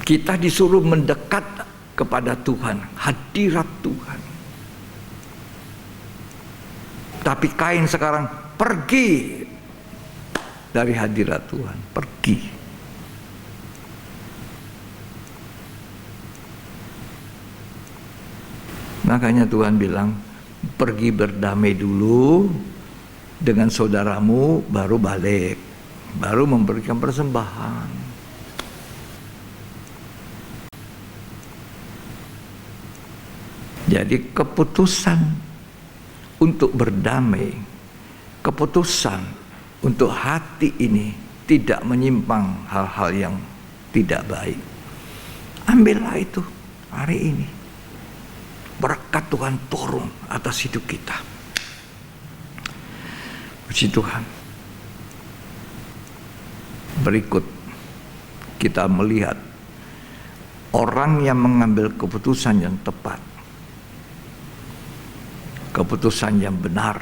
Kita disuruh mendekat kepada Tuhan, hadirat Tuhan. Tapi Kain sekarang pergi dari hadirat Tuhan, pergi. Makanya Tuhan bilang, pergi berdamai dulu dengan saudaramu, baru balik, baru memberikan persembahan. Jadi keputusan untuk berdamai, keputusan untuk hati ini tidak menyimpang hal-hal yang tidak baik, ambillah itu hari ini. Berkat Tuhan turun atas hidup kita. Puji Tuhan. Berikut kita melihat orang yang mengambil keputusan yang tepat, keputusan yang benar,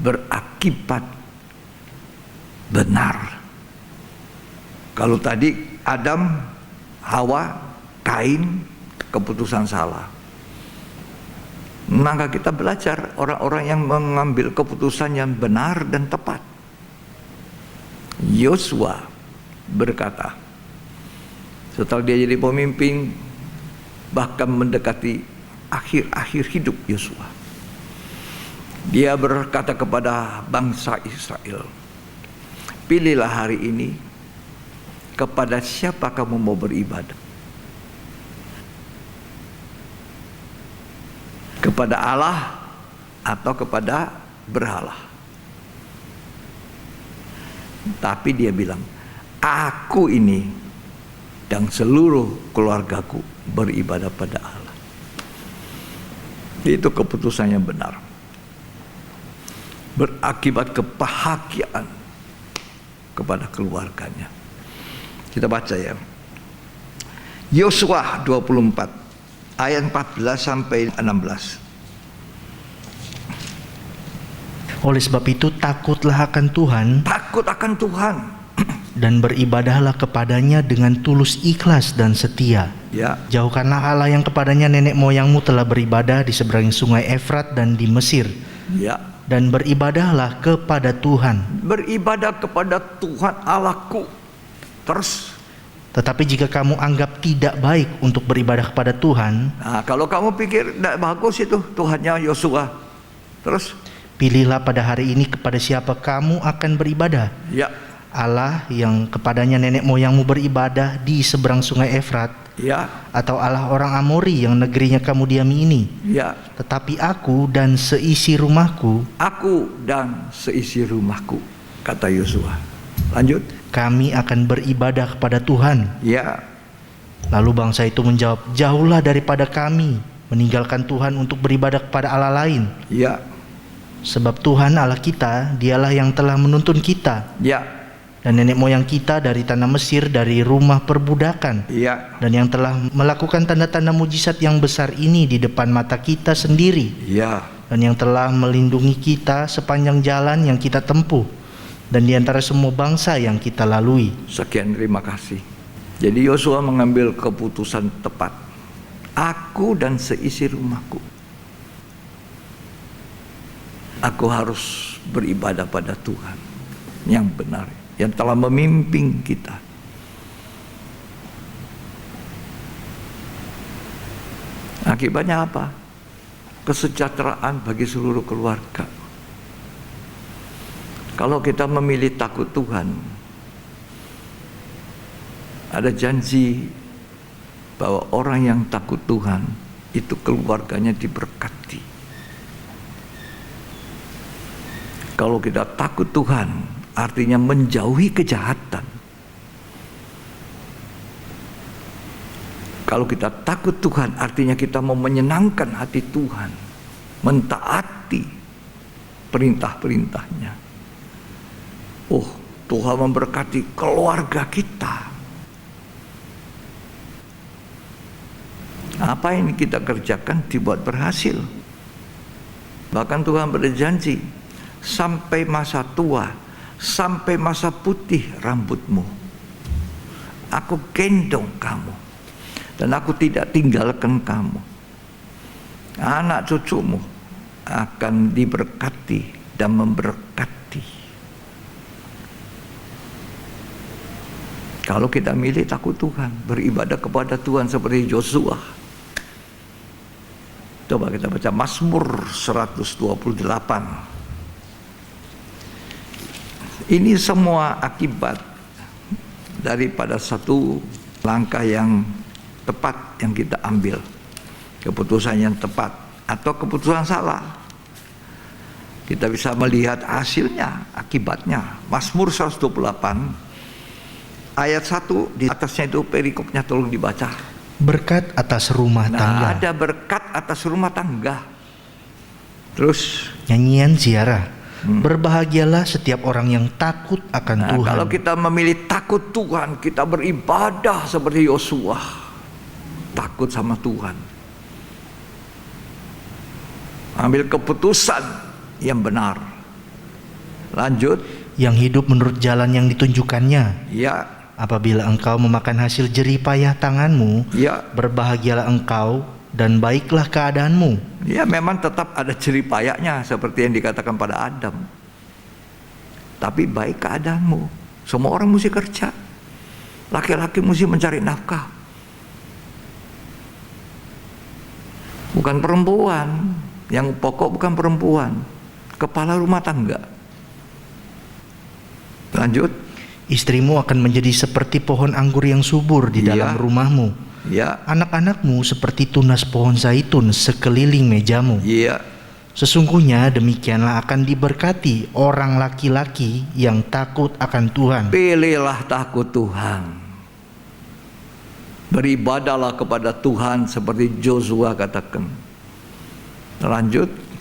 berakibat benar. Kalau tadi Adam, Hawa, Kain, keputusan salah. Maka kita belajar orang-orang yang mengambil keputusan yang benar dan tepat. Yosua berkata, setelah dia jadi pemimpin, bahkan mendekati akhir-akhir hidup Yosua, dia berkata kepada bangsa Israel, pilihlah hari ini kepada siapa kamu mau beribadah. Kepada Allah atau kepada berhala. Tapi dia bilang, aku ini dan seluruh keluargaku beribadah pada Allah. Itu keputusan yang benar, berakibat kebahagiaan kepada keluarganya. Kita baca ya, Yosua 24 ayat 14 sampai 16. Oleh sebab itu takutlah akan Tuhan, Takut akan Tuhan, dan beribadahlah kepadanya dengan tulus ikhlas dan setia. ya, Jauhkanlah Allah yang kepadanya nenek moyangmu telah beribadah di seberang sungai Efrat dan di Mesir. ya. Dan beribadahlah kepada Tuhan. Beribadah kepada Tuhan Allahku. Terus, Tetapi jika kamu anggap tidak baik untuk beribadah kepada Tuhan, nah, kalau kamu pikir tidak bagus itu Tuhannya Yosua, terus, pilihlah pada hari ini kepada siapa kamu akan beribadah. ya, Allah yang kepadanya nenek moyangmu beribadah di seberang sungai Efrat, ya, atau Allah orang Amori yang negerinya kamu diami ini. ya. Tetapi aku dan seisi rumahku, Aku dan seisi rumahku, kata Yosua. Lanjut. kami akan beribadah kepada Tuhan. Ya, Lalu bangsa itu menjawab, jauhlah daripada kami meninggalkan Tuhan untuk beribadah kepada Allah lain. ya, Sebab Tuhan Allah kita, dialah yang telah menuntun kita ya, dan nenek moyang kita dari tanah Mesir, dari rumah perbudakan, ya, dan yang telah melakukan tanda-tanda mujizat yang besar ini di depan mata kita sendiri, ya. dan yang telah melindungi kita sepanjang jalan yang kita tempuh, dan di antara semua bangsa yang kita lalui. Sekian, terima kasih. Jadi Yosua mengambil keputusan tepat. Aku dan seisi rumahku, aku harus beribadah pada Tuhan yang benar, yang telah memimpin kita. Akibatnya apa? Kesejahteraan bagi seluruh keluarga. Kalau kita memilih takut Tuhan, ada janji bahwa orang yang takut Tuhan itu keluarganya diberkati. Kalau kita takut Tuhan, artinya menjauhi kejahatan. Kalau kita takut Tuhan, artinya kita mau menyenangkan hati Tuhan, mentaati perintah-perintahnya. Oh, Tuhan memberkati keluarga kita. Apa yang kita kerjakan dibuat berhasil. Bahkan Tuhan berjanji, sampai masa tua, sampai masa putih rambutmu, aku gendong kamu, dan aku tidak tinggalkan kamu. Anak cucumu akan diberkati dan memberkati. Kalau kita milih takut Tuhan, beribadah kepada Tuhan seperti Yosua, Coba kita baca Mazmur 128. Ini semua akibat daripada satu langkah yang tepat yang kita ambil, keputusan yang tepat atau keputusan salah. Kita bisa melihat hasilnya, akibatnya. Mazmur 128 ayat 1, di atasnya itu perikopnya, tolong dibaca. Berkat atas rumah tangga. Ada berkat atas rumah tangga. Terus Nyanyian ziarah. Berbahagialah setiap orang yang takut akan Tuhan. kalau kita memilih takut Tuhan, kita beribadah seperti Yosua, takut sama Tuhan, ambil keputusan yang benar. Lanjut. Yang hidup menurut jalan yang ditunjukkannya. Ya. Apabila engkau memakan hasil jerih payah tanganmu, Ya. berbahagialah engkau dan baiklah keadaanmu. Ya, memang tetap ada jerih payahnya seperti yang dikatakan pada Adam. Tapi baik keadaanmu. Semua orang mesti kerja. Laki-laki mesti mencari nafkah. Bukan perempuan. Yang pokok bukan perempuan. Kepala rumah tangga. Lanjut. Istrimu akan menjadi seperti pohon anggur yang subur di dalam rumahmu. Ya. Anak-anakmu seperti tunas pohon zaitun sekeliling mejamu. Iya. Sesungguhnya demikianlah akan diberkati orang laki-laki yang takut akan Tuhan. Pilihlah takut Tuhan. Beribadahlah kepada Tuhan seperti Joshua katakan. Lanjut.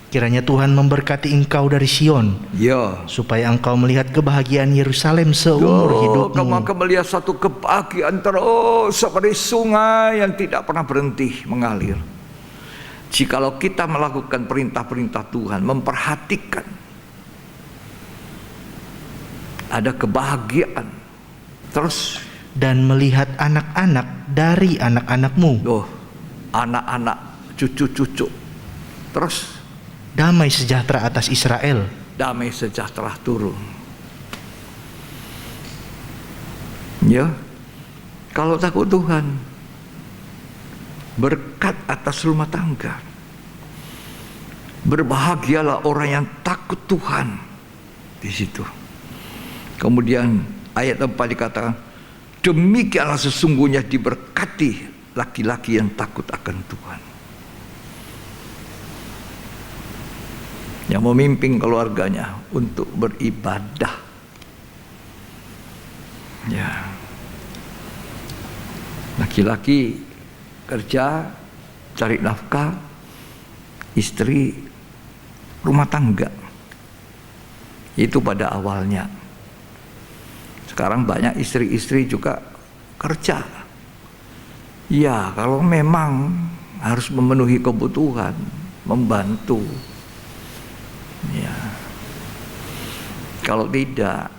Kiranya Tuhan memberkati engkau dari Sion, Ya. supaya engkau melihat kebahagiaan Yerusalem seumur hidupmu. Kamu akan melihat satu kebahagiaan terus seperti sungai yang tidak pernah berhenti mengalir. Jikalau kita melakukan perintah-perintah Tuhan, memperhatikan, ada kebahagiaan. Terus. Dan melihat anak-anak dari anak-anakmu. Anak-anak, cucu-cucu. Terus. Damai sejahtera atas Israel. Damai sejahtera turun. Ya. Kalau takut Tuhan, berkat atas rumah tangga. Berbahagialah orang yang takut Tuhan. Di situ. Kemudian ayat 4 dikatakan, demikianlah sesungguhnya diberkati laki-laki yang takut akan Tuhan. Yang memimpin keluarganya untuk beribadah. Ya. Laki-laki kerja, cari nafkah, istri rumah tangga. Itu pada awalnya. Sekarang banyak istri-istri juga kerja. Ya, kalau memang harus memenuhi kebutuhan, membantu. Ya. Kalau tidak,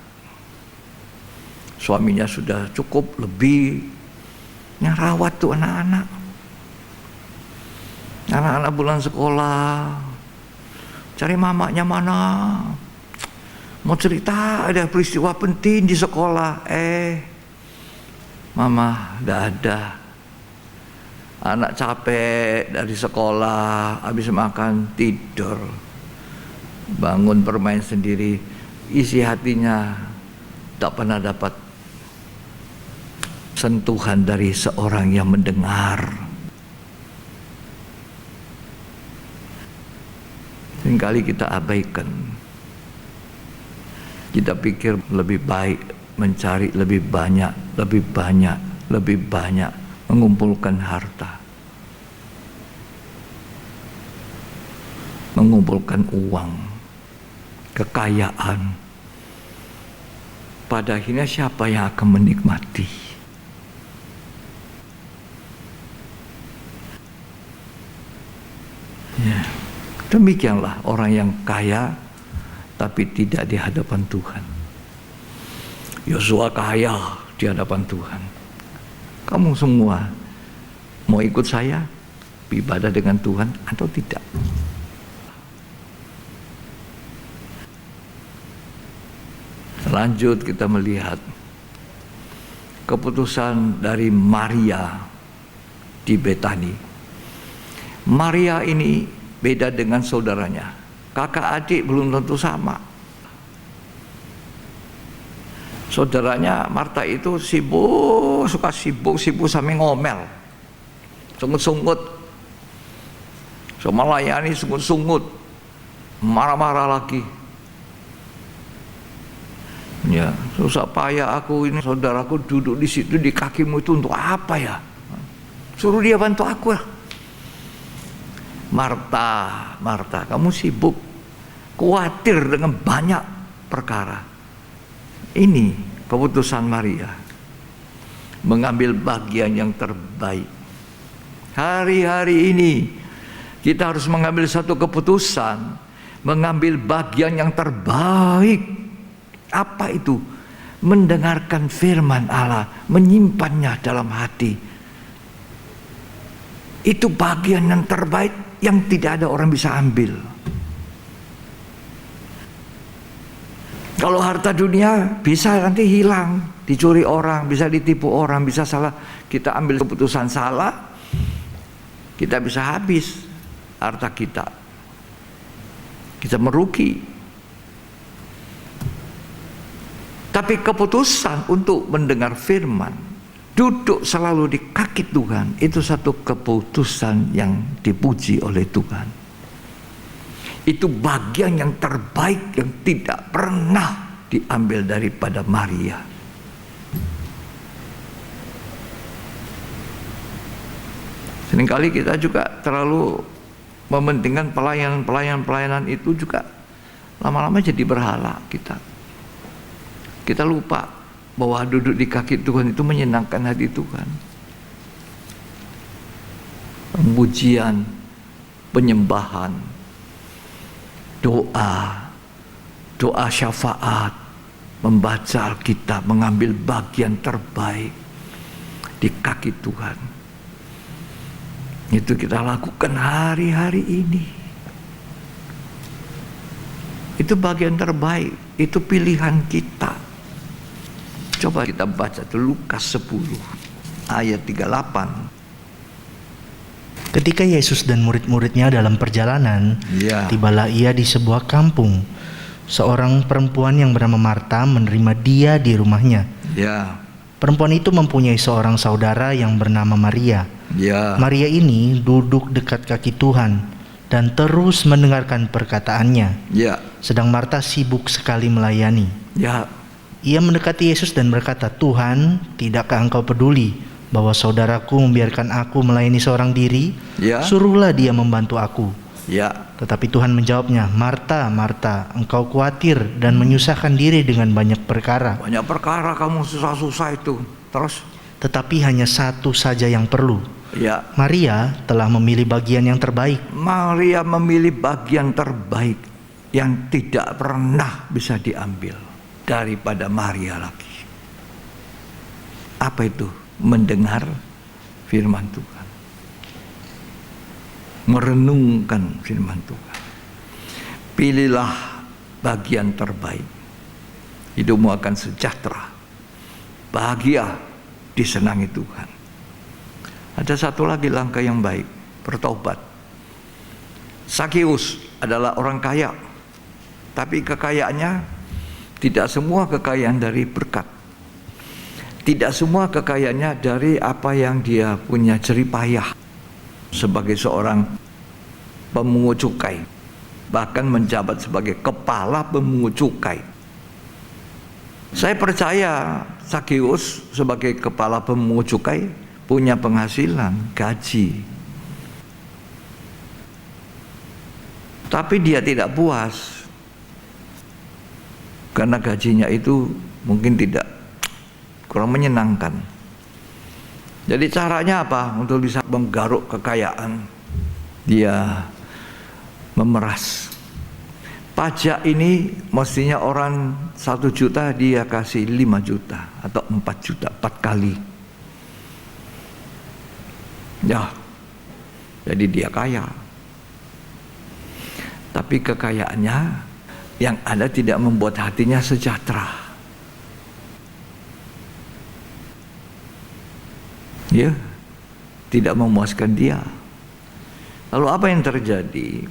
suaminya sudah cukup, lebih yang rawat tuh anak-anak. Anak-anak pulang sekolah, cari mamanya mana. Mau cerita ada peristiwa penting di sekolah, mama tidak ada. Anak capek dari sekolah, habis makan tidur. Bangun bermain sendiri, isi hatinya tak pernah dapat sentuhan dari seorang yang mendengar. Seringkali kita abaikan. Kita pikir lebih baik mencari lebih banyak, mengumpulkan harta, mengumpulkan uang, kekayaan. Pada akhirnya siapa yang akan menikmati? Ya. Demikianlah orang yang kaya tapi tidak di hadapan Tuhan. Yosua kaya di hadapan Tuhan. Kamu semua mau ikut saya beribadah dengan Tuhan atau tidak? Lanjut kita melihat keputusan dari Maria di Betani. Maria ini beda dengan saudaranya. Kakak adik belum tentu sama. Saudaranya Marta itu suka sibuk sampai ngomel, sungut-sungut, sama melayani sungut-sungut, marah-marah lagi. Ya, susah payah aku ini, saudaraku duduk di situ di kakimu itu untuk apa ya? Suruh dia bantu aku lah. Marta, kamu sibuk, khawatir dengan banyak perkara. Ini keputusan Maria, mengambil bagian yang terbaik. Hari-hari ini kita harus mengambil satu keputusan, mengambil bagian yang terbaik. Apa itu? Mendengarkan firman Allah, menyimpannya dalam hati. Itu bagian yang terbaik yang tidak ada orang bisa ambil. Kalau harta dunia bisa nanti hilang, dicuri orang, bisa ditipu orang, bisa salah. Kita ambil keputusan salah, kita bisa habis harta kita. Kita merugi. Tapi keputusan untuk mendengar firman, duduk selalu di kaki Tuhan, itu satu keputusan yang dipuji oleh Tuhan. Itu bagian yang terbaik yang tidak pernah diambil daripada Maria. Seringkali kita juga terlalu mementingkan pelayanan itu juga lama-lama jadi berhala kita. Kita lupa bahwa duduk di kaki Tuhan itu menyenangkan hati Tuhan. Pujian, penyembahan, doa syafaat, membaca Alkitab, mengambil bagian terbaik di kaki Tuhan. Itu kita lakukan hari-hari ini. Itu bagian terbaik, itu pilihan kita. Coba kita baca tuh Lukas 10 ayat 38. Ketika Yesus dan murid-muridnya dalam perjalanan, tibalah ia di sebuah kampung. Seorang perempuan yang bernama Marta menerima dia di rumahnya. Perempuan itu mempunyai seorang saudara yang bernama Maria. Maria ini duduk dekat kaki Tuhan dan terus mendengarkan perkataannya. Sedang Marta sibuk sekali melayani. Ia mendekati Yesus dan berkata, "Tuhan, tidakkah engkau peduli bahwa saudaraku membiarkan aku melayani seorang diri? Suruhlah dia membantu aku." Tetapi Tuhan menjawabnya, "Marta, Marta, engkau khawatir dan menyusahkan diri dengan banyak perkara." Banyak perkara kamu susah-susah itu. Terus? Tetapi hanya satu saja yang perlu. Maria telah memilih bagian yang terbaik. Maria memilih bagian terbaik yang tidak pernah bisa diambil daripada Maria lagi. Apa itu? Mendengar firman Tuhan, merenungkan firman Tuhan. Pilihlah bagian terbaik, hidupmu akan sejahtera, bahagia, disenangi Tuhan. Ada satu lagi langkah yang baik, bertobat. Sakeus adalah orang kaya, tapi kekayaannya tidak semua kekayaan dari berkat. Tidak semua kekayaannya dari apa yang dia punya jerih payah sebagai seorang pemungut cukai, bahkan menjabat sebagai kepala pemungut cukai. Saya percaya Sakeus sebagai kepala pemungut cukai punya penghasilan, gaji. Tapi dia tidak puas karena gajinya itu mungkin kurang menyenangkan. Jadi caranya apa untuk bisa menggaruk kekayaan? Dia memeras. Pajak ini mestinya orang 1 juta dia kasih 5 juta atau 4 juta, 4 kali. Jadi dia kaya. Tapi kekayaannya yang ada tidak membuat hatinya sejahtera. Tidak memuaskan dia. Lalu apa yang terjadi?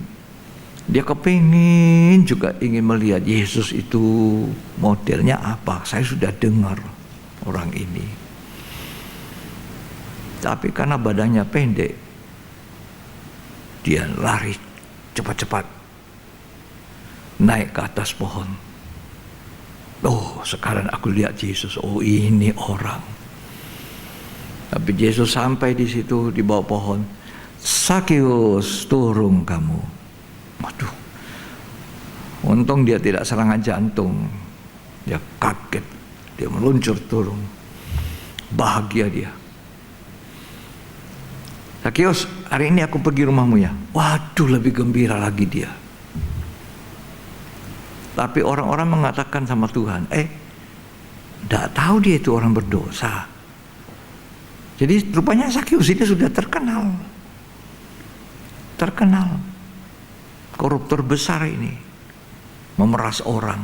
Dia kepingin juga ingin melihat Yesus itu modelnya apa. Saya sudah dengar orang ini. Tapi karena badannya pendek, dia lari cepat-cepat naik ke atas pohon. Oh, sekarang aku lihat Yesus. Oh, ini orang. Tapi Yesus sampai di situ di bawah pohon. Sakeus, turun kamu. Waduh, untung dia tidak serangan jantung. Dia kaget, dia meluncur turun. Bahagia dia. Sakeus, hari ini aku pergi rumahmu ya. Waduh, lebih gembira lagi dia. Tapi orang-orang mengatakan sama Tuhan, tidak tahu dia itu orang berdosa. Jadi rupanya Sakeus ini sudah terkenal. Koruptor besar ini, memeras orang,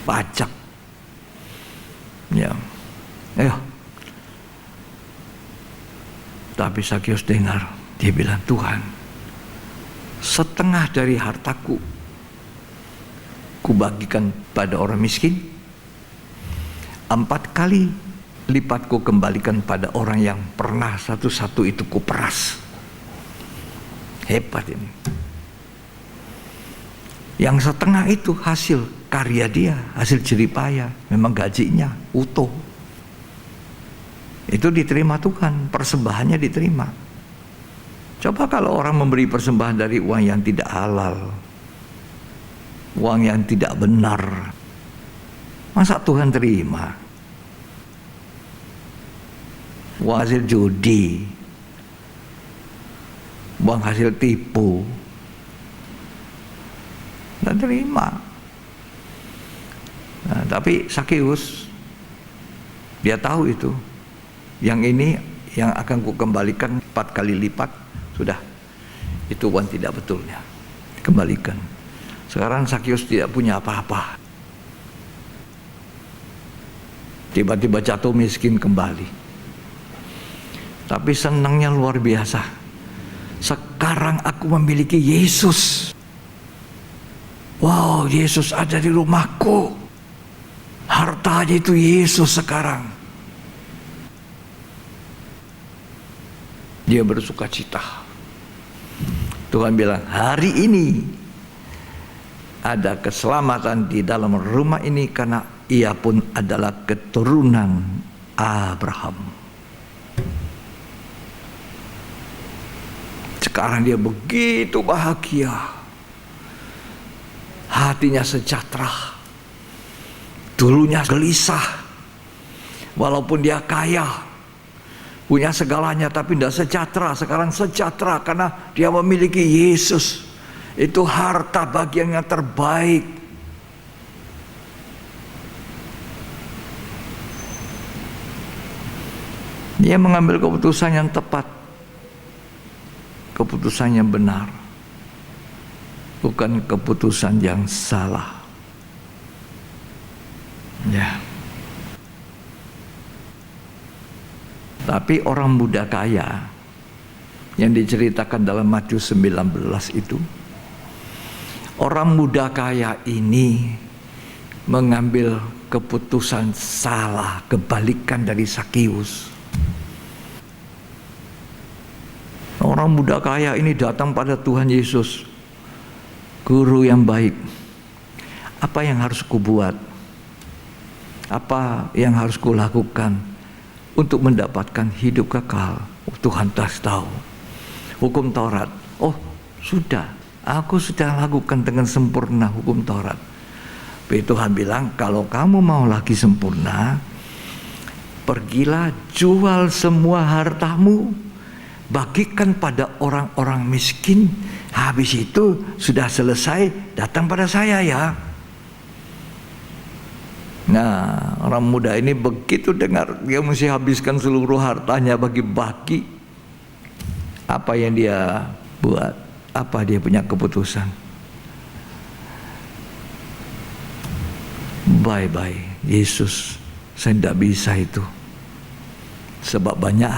pajak, ya, ayo. Tapi Sakeus dengar, dia bilang, Tuhan, setengah dari hartaku kubagikan pada orang miskin, 4 kali lipat ku kembalikan pada orang yang pernah satu-satu itu kuperas. Hebat ini. Yang setengah itu hasil karya dia, hasil jeripaya, memang gajinya utuh. Itu diterima Tuhan, persembahannya diterima. Coba kalau orang memberi persembahan dari uang yang tidak halal, uang yang tidak benar, masa Tuhan terima? Uang hasil judi, uang hasil tipu, tidak terima. Nah, tapi Sakeus, dia tahu itu, yang ini yang akan ku kembalikan 4 kali lipat, sudah, itu uang tidak betulnya, dikembalikan. Sekarang Sakeus tidak punya apa-apa, tiba-tiba jatuh miskin kembali. Tapi senangnya luar biasa. Sekarang aku memiliki Yesus. Wow, Yesus ada di rumahku. Hartanya itu Yesus sekarang. Dia bersuka cita. Tuhan bilang, hari ini ada keselamatan di dalam rumah ini karena ia pun adalah keturunan Abraham. Sekarang dia begitu bahagia, hatinya sejahtera. Dulunya gelisah, walaupun dia kaya, punya segalanya, tapi tidak sejahtera. Sekarang sejahtera karena dia memiliki Yesus. Itu harta bagian yang terbaik. Dia mengambil keputusan yang tepat, keputusan yang benar, bukan keputusan yang salah. Ya. Tapi orang muda kaya yang diceritakan dalam Matius 19 itu, orang muda kaya ini mengambil keputusan salah, kebalikan dari Sakeus. Orang muda kaya ini datang pada Tuhan Yesus. Guru yang baik, apa yang harus kubuat? Apa yang harus kulakukan untuk mendapatkan hidup kekal? Tuhan tahu. Hukum Taurat. Oh, sudah. Aku sudah lakukan dengan sempurna hukum Taurat. Tapi Tuhan bilang, kalau kamu mau lagi sempurna, pergilah jual semua hartamu, bagikan pada orang-orang miskin. Habis itu sudah selesai, datang pada saya ya. Nah, orang muda ini begitu dengar dia mesti habiskan seluruh hartanya bagi-bagi. Apa yang dia buat? Apa dia punya keputusan? Bye-bye Yesus, saya tidak bisa itu. Sebab banyak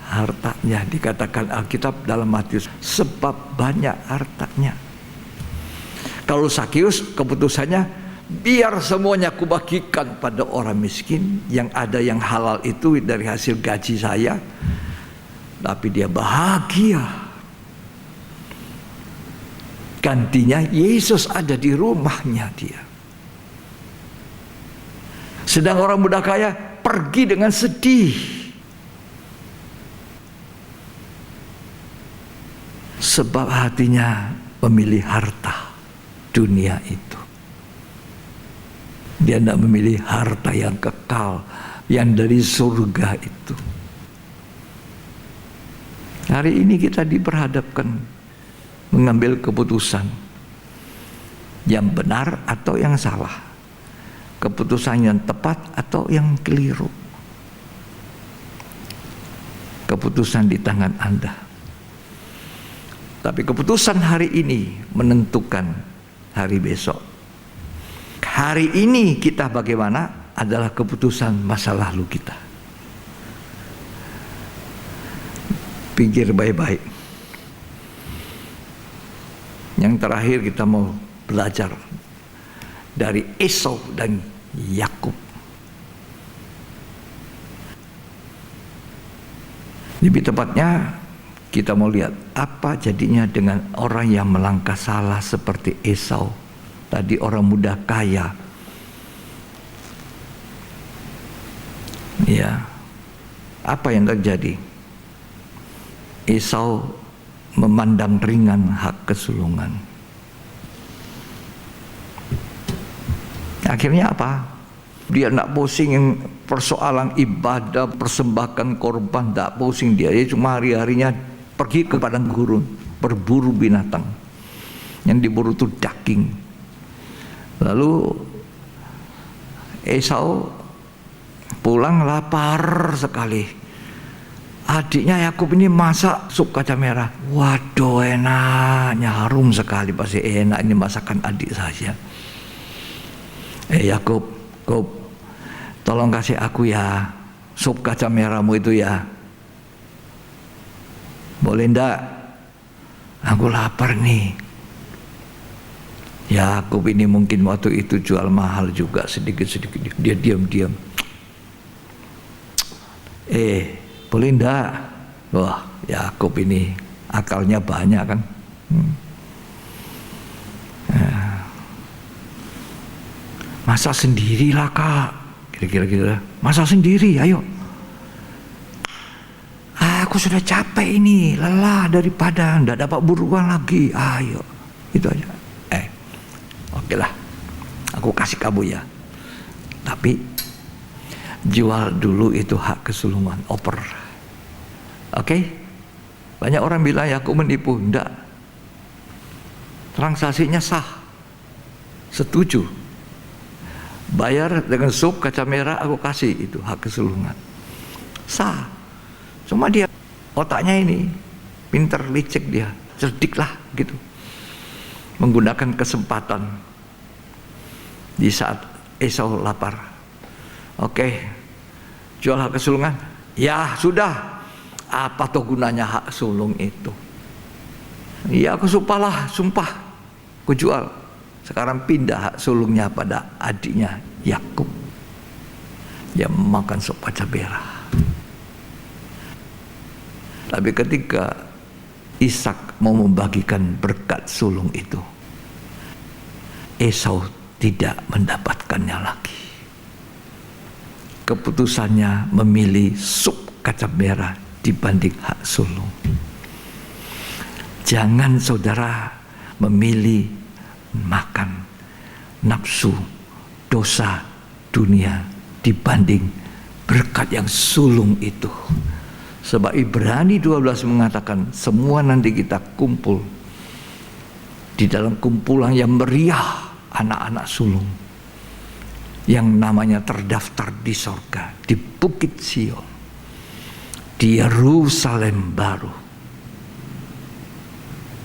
hartanya. Dikatakan Alkitab dalam Matius, sebab banyak hartanya. Kalau Sakius keputusannya, biar semuanya kubagikan pada orang miskin, yang ada yang halal itu dari hasil gaji saya. Tapi dia bahagia. Gantinya Yesus ada di rumahnya dia. Sedang orang muda kaya pergi dengan sedih. Sebab hatinya memilih harta dunia itu. Dia tidak memilih harta yang kekal, yang dari surga itu. Hari ini kita diperhadapkan mengambil keputusan yang benar atau yang salah. Keputusan yang tepat atau yang keliru. Keputusan di tangan Anda. Tapi keputusan hari ini menentukan hari besok. Hari ini kita bagaimana adalah keputusan masa lalu kita. Pikir baik-baik. Yang terakhir kita mau belajar dari Esau dan Yakub. Lebih tepatnya kita mau lihat apa jadinya dengan orang yang melangkah salah seperti Esau. Tadi orang muda kaya. Ya. Apa yang terjadi? Esau memandang ringan hak kesulungan. Akhirnya apa? Dia tidak pusing yang persoalan ibadah, persembahkan korban, tidak pusing dia. Dia cuma hari-harinya pergi ke padang gurun, berburu binatang. Yang diburu itu daging. Lalu Esau pulang lapar sekali. Adiknya Yakub ini masak sup kacang merah. Waduh, enaknya, harum sekali, pasti enak ini masakan adik saya. Yakub, tolong kasih aku ya sup kacang merahmu itu ya. Boleh ndak? Aku lapar nih. Yakub ini mungkin waktu itu jual mahal juga, sedikit-sedikit dia diam-diam. Boleh ndak? Wah, Yakub ini akalnya banyak kan. Masak sendirilah kak, kira-kira masak sendiri, ayo. Aku sudah capek ini, lelah daripada ndak dapat buruan lagi, ayo. Itu aja. Oke lah, aku kasih kamu ya. Tapi jual dulu itu hak kesulungan, oper. Oke? Banyak orang bilang Yakub menipu, ndak. Transaksinya sah. Setuju. Bayar dengan sup kacang merah aku kasih, itu hak kesulungan. Sah. Cuma dia otaknya ini pinter, licik dia, cerdik lah gitu. Menggunakan kesempatan di saat Esau lapar. Oke, jual hak kesulungan. Ya sudah. Apa tuh gunanya hak sulung itu? Ya aku sumpah, aku jual. Sekarang pindah hak sulungnya pada adiknya Yakub. Dia makan sup kacang merah. Tapi ketika Ishak mau membagikan berkat sulung itu, Esau tidak mendapatkannya lagi. Keputusannya memilih sup kacang merah dibanding hak sulung. Jangan saudara memilih makan nafsu dosa dunia dibanding berkat yang sulung itu. Sebab Ibrani 12 mengatakan semua nanti kita kumpul di dalam kumpulan yang meriah, anak-anak sulung yang namanya terdaftar di sorga, di Bukit Sion, di Yerusalem baru.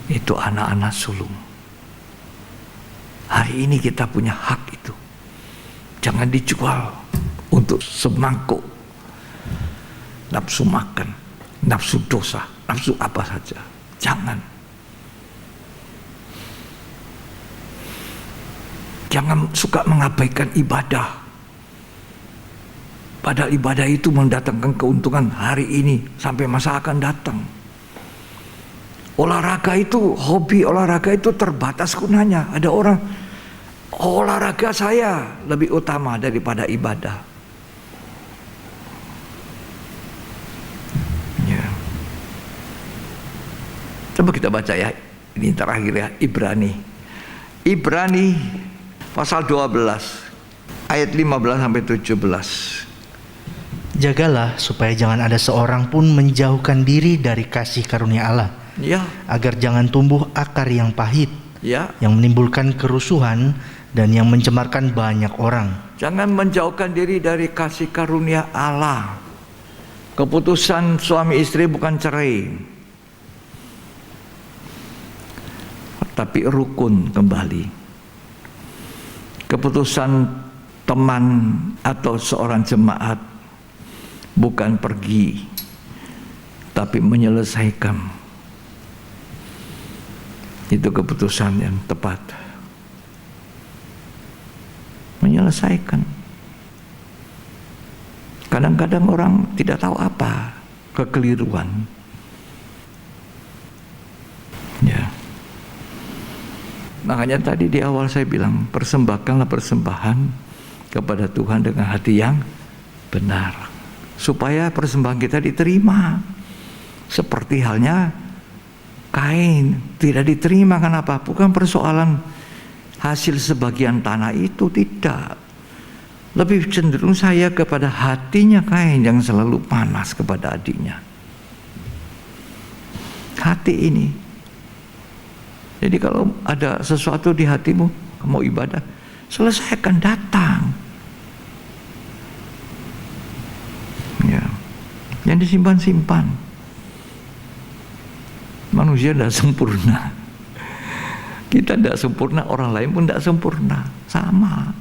Itu anak-anak sulung. Hari ini kita punya hak itu. Jangan dijual untuk semangkuk nafsu makan, nafsu dosa, nafsu apa saja. Jangan. Jangan suka mengabaikan ibadah. Padahal ibadah itu mendatangkan keuntungan hari ini sampai masa akan datang. Olahraga itu, hobi olahraga itu terbatas gunanya. Ada orang, olahraga saya lebih utama daripada ibadah. Ya. Coba kita baca ya, ini terakhir ya, Ibrani. Ibrani pasal 12 ayat 15 sampai 17. Jagalah supaya jangan ada seorang pun menjauhkan diri dari kasih karunia Allah. Ya. Agar jangan tumbuh akar yang pahit, Ya. yang menimbulkan kerusuhan dan yang mencemarkan banyak orang. Jangan menjauhkan diri dari kasih karunia Allah. Keputusan suami istri bukan cerai, tapi rukun kembali. Keputusan teman atau seorang jemaat bukan pergi, tapi menyelesaikan. Itu keputusan yang tepat. Menyelesaikan. Kadang-kadang orang tidak tahu apa kekeliruan. Ya. Makanya tadi di awal saya bilang, persembahkanlah persembahan kepada Tuhan dengan hati yang benar, supaya persembahan kita diterima. Seperti halnya Kain tidak diterima. Kenapa? Bukan persoalan hasil sebagian tanah itu, tidak. Lebih cenderung saya kepada hatinya Kain yang selalu panas kepada adiknya. Hati ini. Jadi kalau ada sesuatu di hatimu, mau ibadah, selesaikan, datang. Ya. Yang disimpan-simpan. Manusia tidak sempurna. Kita tidak sempurna, orang lain pun tidak sempurna. Sama.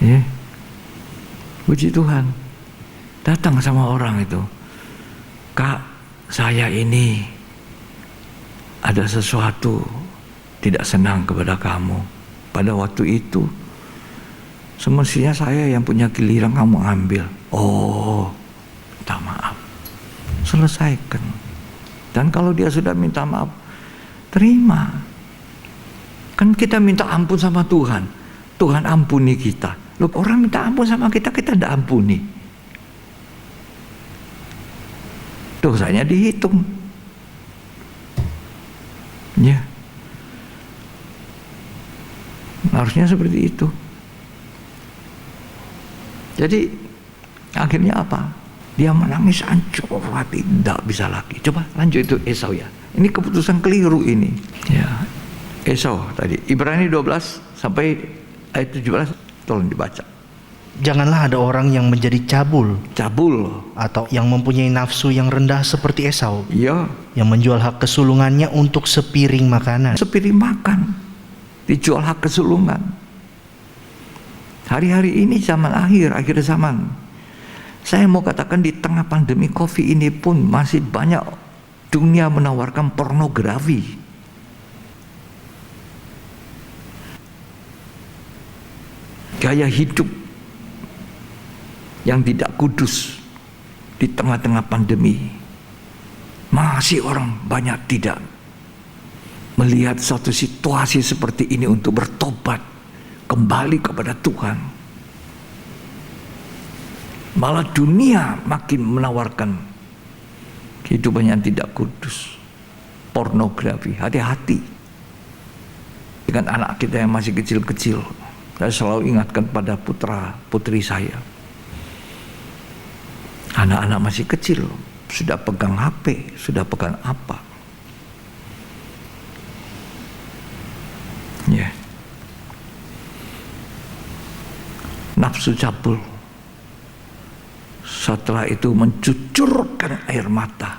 Ya. Puji Tuhan. Datang sama orang itu. Kak, saya ini ada sesuatu tidak senang kepada kamu. Pada waktu itu semestinya saya yang punya giliran, kamu ambil. Oh, minta maaf. Selesaikan. Dan kalau dia sudah minta maaf, terima. Kan kita minta ampun sama Tuhan. Tuhan ampuni kita. Loh, orang minta ampun sama kita, kita tidak ampuni. Dosanya dihitung. Ya. Harusnya seperti itu. Jadi akhirnya apa? Dia menangis hancur hati, tidak bisa lagi. Coba lanjut itu Esau ya. Ini keputusan keliru ini. Ya. Esau tadi. Ibrani 12 sampai ayat 17 tolong dibaca. Janganlah ada orang yang menjadi cabul atau yang mempunyai nafsu yang rendah seperti Esau. Iya. Yang menjual hak kesulungannya untuk sepiring makanan. Sepiring makan. Dijual hak kesulungan. Hari-hari ini zaman akhir zaman. Saya mau katakan di tengah pandemi COVID ini pun masih banyak dunia menawarkan pornografi. Gaya hidup yang tidak kudus di tengah-tengah pandemi. Masih orang banyak tidak melihat suatu situasi seperti ini untuk bertobat kembali kepada Tuhan. Malah dunia makin menawarkan kehidupan yang tidak kudus, pornografi. Hati-hati dengan anak kita yang masih kecil-kecil. Saya selalu ingatkan pada putra putri saya, anak-anak masih kecil sudah pegang HP, sudah pegang apa. Ya. Nafsu cabul. Setelah itu mencucurkan air mata.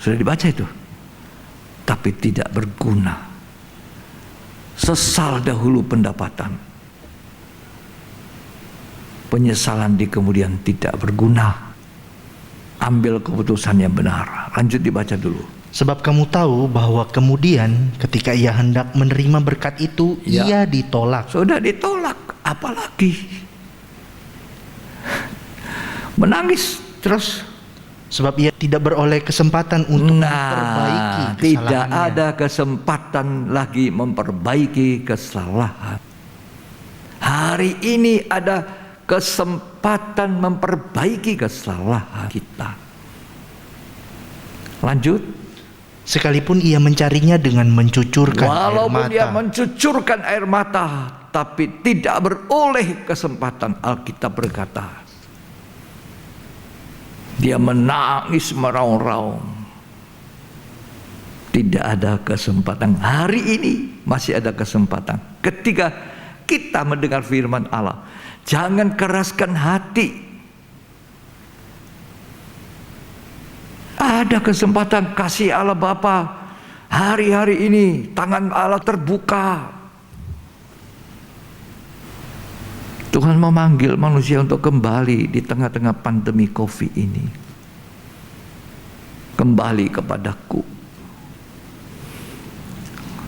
Sudah dibaca itu. Tapi tidak berguna. Sesal dahulu pendapatan. Penyesalan di kemudian tidak berguna. ambil keputusan yang benar. Lanjut dibaca dulu. Sebab kamu tahu bahwa kemudian ketika ia hendak menerima berkat itu, ia ditolak. Sudah ditolak, apalagi menangis terus. Sebab ia tidak beroleh kesempatan untuk memperbaiki kesalahannya. Tidak ada kesempatan lagi memperbaiki kesalahan. Hari ini ada kesempatan memperbaiki kesalahan kita. Lanjut. Sekalipun ia mencarinya dengan mencucurkan air mata. Walaupun dia mencucurkan air mata, tapi tidak beroleh kesempatan. Alkitab berkata, dia menangis meraung-raung. Tidak ada kesempatan. Hari ini masih ada kesempatan. Ketika kita mendengar firman Allah, jangan keraskan hati. Ada kesempatan, kasih Allah Bapa. Hari-hari ini tangan Allah terbuka. Tuhan memanggil manusia untuk kembali di tengah-tengah pandemi COVID ini. Kembali kepadaku.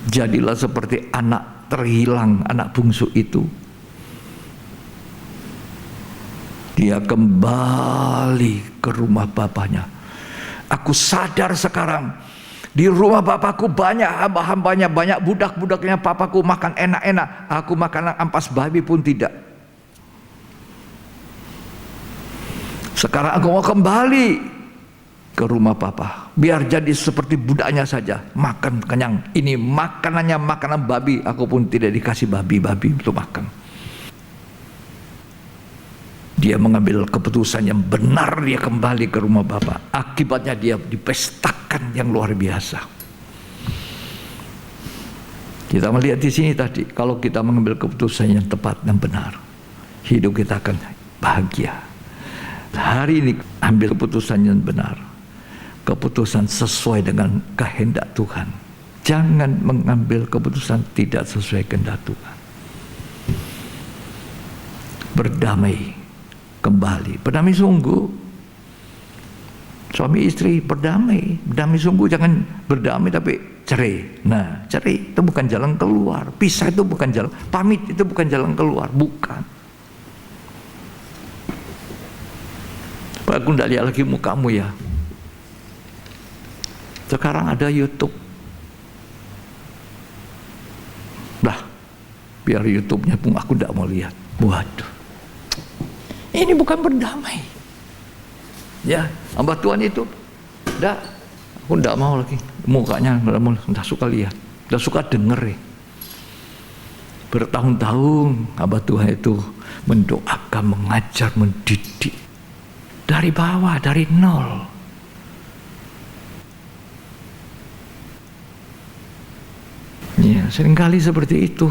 Jadilah seperti anak terhilang, anak bungsu itu. Dia kembali ke rumah bapaknya. Aku sadar sekarang, di rumah bapakku banyak hamba-hambanya, banyak budak-budaknya. Papaku makan enak-enak, aku makan ampas babi pun tidak. Sekarang aku mau kembali ke rumah papa. Biar jadi seperti budaknya saja, makan kenyang. Ini makanannya makanan babi, aku pun tidak dikasih babi-babi untuk makan. Dia mengambil keputusan yang benar, dia kembali ke rumah Bapa. Akibatnya dia dipestakan yang luar biasa. Kita melihat di sini tadi, kalau kita mengambil keputusan yang tepat dan benar, hidup kita akan bahagia. Hari ini ambil keputusan yang benar, keputusan sesuai dengan kehendak Tuhan. Jangan mengambil keputusan tidak sesuai kehendak Tuhan. Berdamai kembali, berdamai sungguh. Suami istri berdamai, berdamai sungguh, jangan berdamai tapi cerai. Nah, cerai itu bukan jalan keluar, pisah itu bukan jalan, pamit itu bukan jalan keluar, bukan. Aku tidak lihat lagi mukamu ya. Sekarang ada YouTube. Lah, biar YouTube-nya pun aku tidak mau lihat. Waduh, ini bukan berdamai. Ya, hamba Tuhan itu, dah, aku tidak mau lagi. Mukanya tidak suka lihat, tidak suka dengar ya. Bertahun-tahun hamba Tuhan itu mendoakan, mengajar, mendidik. Dari bawah, dari nol. Ya, seringkali seperti itu.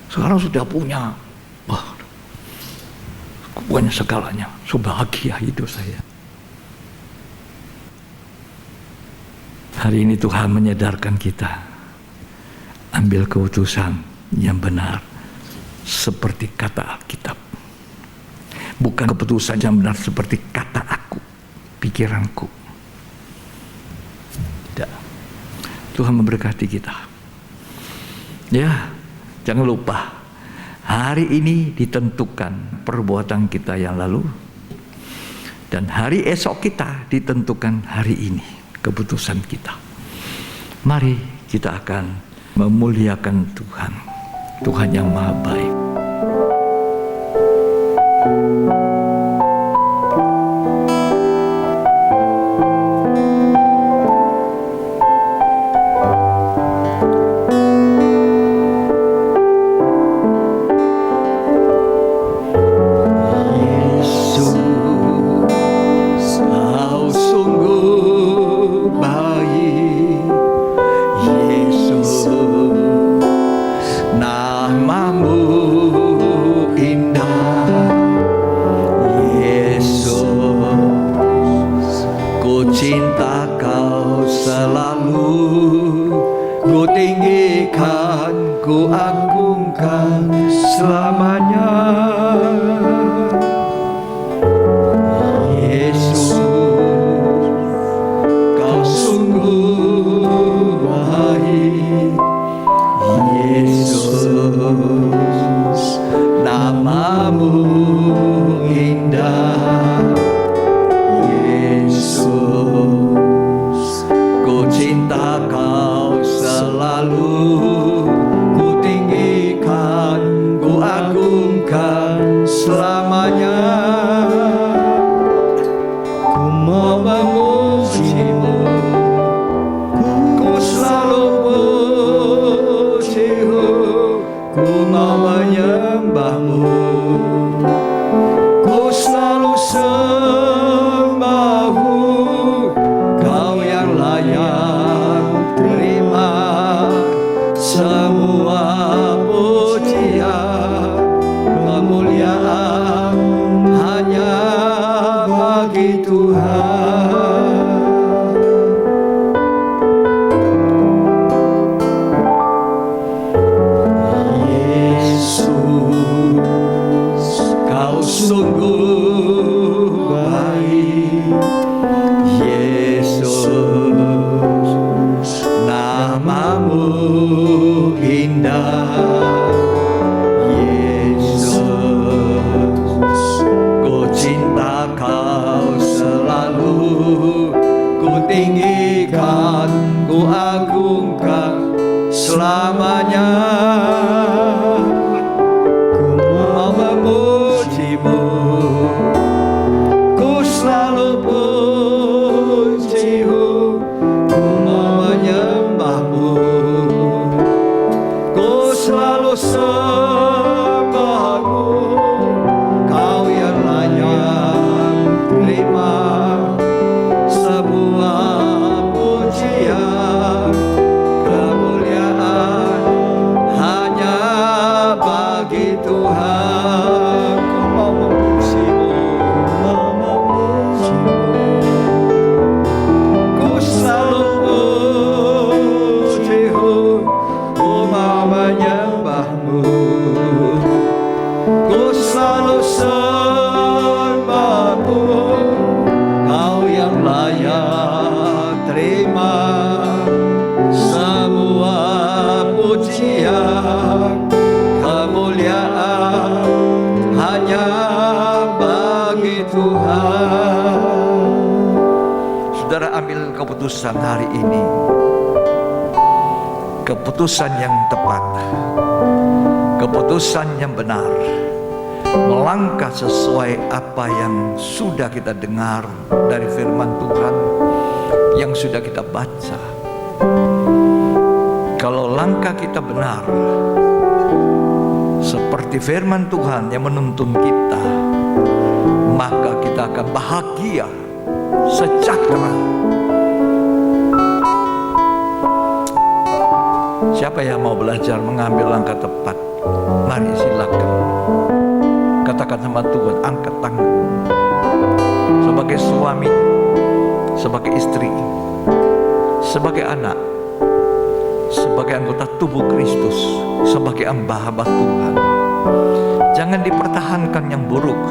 Sekarang sudah punya, wah, punya segalanya. So bahagia hidup saya. Hari ini Tuhan menyadarkan kita, ambil keputusan yang benar, seperti kata Alkitab. Bukan keputusan yang benar seperti kata aku, pikiranku. Tidak. Tuhan memberkati kita. Ya, jangan lupa, hari ini ditentukan perbuatan kita yang lalu, dan hari esok kita ditentukan hari ini, keputusan kita. Mari kita akan memuliakan Tuhan, Tuhan yang Maha Baik. Yesus baik, Yesus, namamu indah, Yesus, ku cinta kau selalu, ku tinggikan, ku agungkan selamanya. Ku mau memujimu, ku selalu pujimu, ku mau menyembahmu, ku selalu sembahmu. Kau yang layak terima semua pujian, kemuliaan hanya bagi Tuhan. Yesus, kau sungguh baik, Yesus, namamu indah, Yesus, ku cinta kau selalu, ku tinggikan, ku agungkan selamanya. Ku mau memujimu, ku selalu pujimu, ku mau menyembahmu, ku selalu sembahmu. Kau yang layak terima semua pujian, kemuliaan hanya bagi Tuhan. Ku mau memujimu, ku selalu pujimu, ku mau menyembahmu, ku selalu sembahmu. Kau yang layak terima semua pujian, kemuliaan hanya bagi Tuhan. Saudara, ambil keputusan hari ini, keputusan yang tepat, keputusan yang benar, melangkah sesuai apa yang sudah kita dengar dari firman Tuhan, yang sudah kita baca. Kalau langkah kita benar seperti firman Tuhan yang menuntun kita, maka kita akan bahagia, sejahtera. Siapa yang mau belajar mengambil langkah tepat? Mari silakan. Katakan sama Tuhan, angkat tangan. Sebagai suami, sebagai istri, sebagai anak, sebagai anggota tubuh Kristus, sebagai hamba-hamba Tuhan. Jangan dipertahankan yang buruk,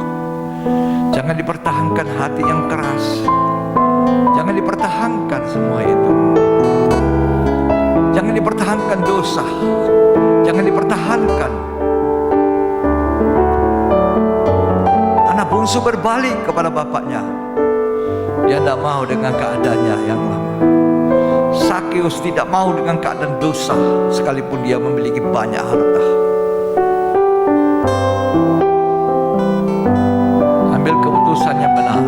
jangan dipertahankan hati yang keras, jangan dipertahankan semua itu. Jangan dipertahankan dosa, jangan dipertahankan. Anak bungsu berbalik kepada bapaknya, dia tidak mau dengan keadaannya yang lama. Sakeus tidak mau dengan keadaan dosa, sekalipun dia memiliki banyak harta. Ambil keputusan yang benar.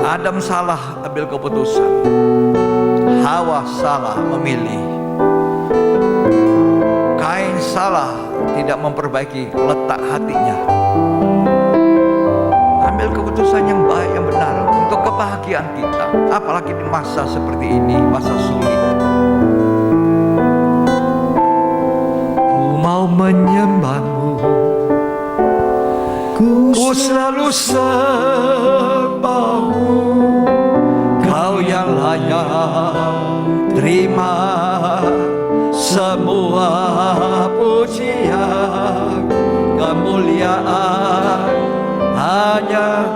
Adam salah ambil keputusan, Hawa salah memilih, Kain salah tidak memperbaiki letak hatinya. Ambil keputusan yang baik, yang benar untuk kebahagiaan kita, apalagi di masa seperti ini, masa sulit. Ku mau menyembahmu, ku selalu sembahmu. Kau yang layak terima semua pujian, kemuliaan hanya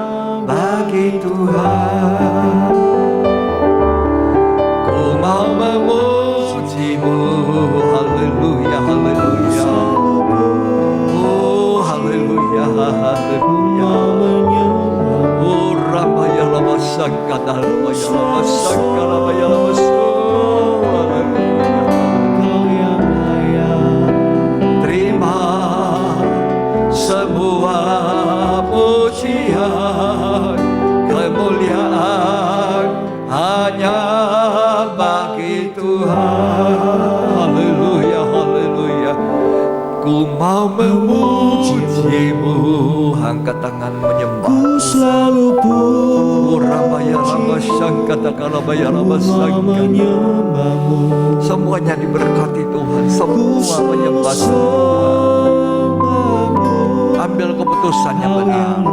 bagi Tuhan. Ku mau memuji-Mu. Haleluya, haleluya. Oh, haleluya, haleluya. Oh, Ramaya lama sangkata, Ramaya lama sangkata, Ramaya lama terima semua pujian, kemuliaan hanya bagi Tuhan. Haleluya, haleluya. Ku mau memuji-Mu, angkat tangan menyembah. Ku selalu menyembah-Mu. Semuanya diberkati Tuhan, semua menyembah Tuhan. Ambil keputusan yang benar.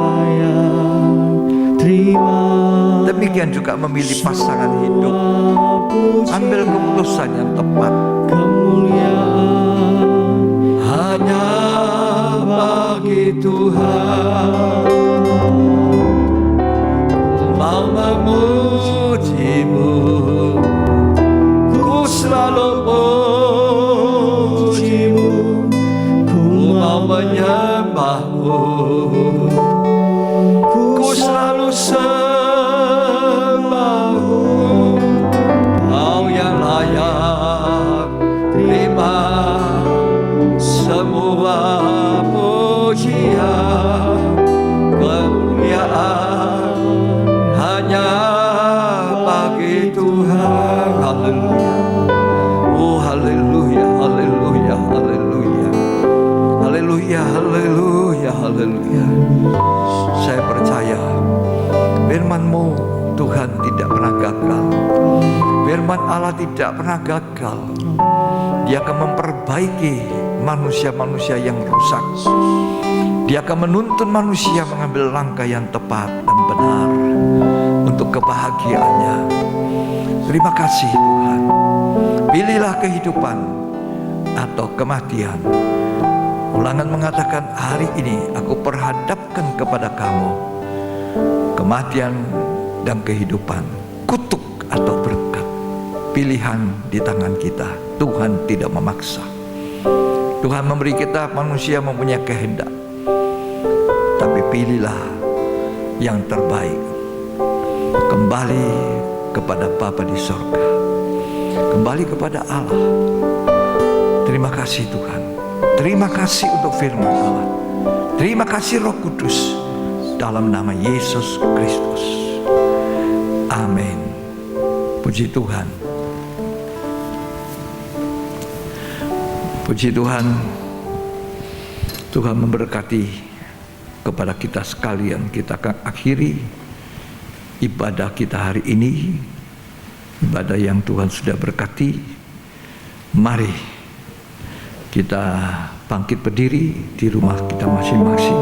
Terima. Demikian juga memilih pasangan hidup. Ambil keputusan yang tepat. Kemuliaan Hanya bagi Tuhan. Ku mau memuji-Mu, ku selalu memuji-Mu, ku mau menyembah-Mu, ku selalu sembah-Mu. Kau yang layak terima semua pujian, kemuliaan hanya bagi Tuhan. Haleluya. Oh, haleluya, haleluya, haleluya. Haleluya, haleluya, haleluya. Saya percaya firman-Mu Tuhan tidak pernah gagal. Firman Allah tidak pernah gagal. Dia akan memperbaiki manusia-manusia yang rusak. Dia akan menuntun manusia mengambil langkah yang tepat dan benar untuk kebahagiaannya. Terima kasih Tuhan. Pilihlah kehidupan atau kematian. Ulangan mengatakan, hari ini aku perhadapkan kepada kamu kematian dan kehidupan, kutuk atau berkat. Pilihan di tangan kita. Tuhan tidak memaksa. Tuhan memberi kita, manusia mempunyai kehendak, tapi pilihlah yang terbaik. Kembali kepada Bapa di sorga, kembali kepada Allah. Terima kasih Tuhan. Terima kasih untuk firman Allah. Terima kasih Roh Kudus. Dalam nama Yesus Kristus. Amin. Puji Tuhan. Puji Tuhan. Tuhan memberkati kepada kita sekalian. Kita akan akhiri ibadah kita hari ini, ibadah yang Tuhan sudah berkati. Mari kita bangkit berdiri di rumah kita masing-masing.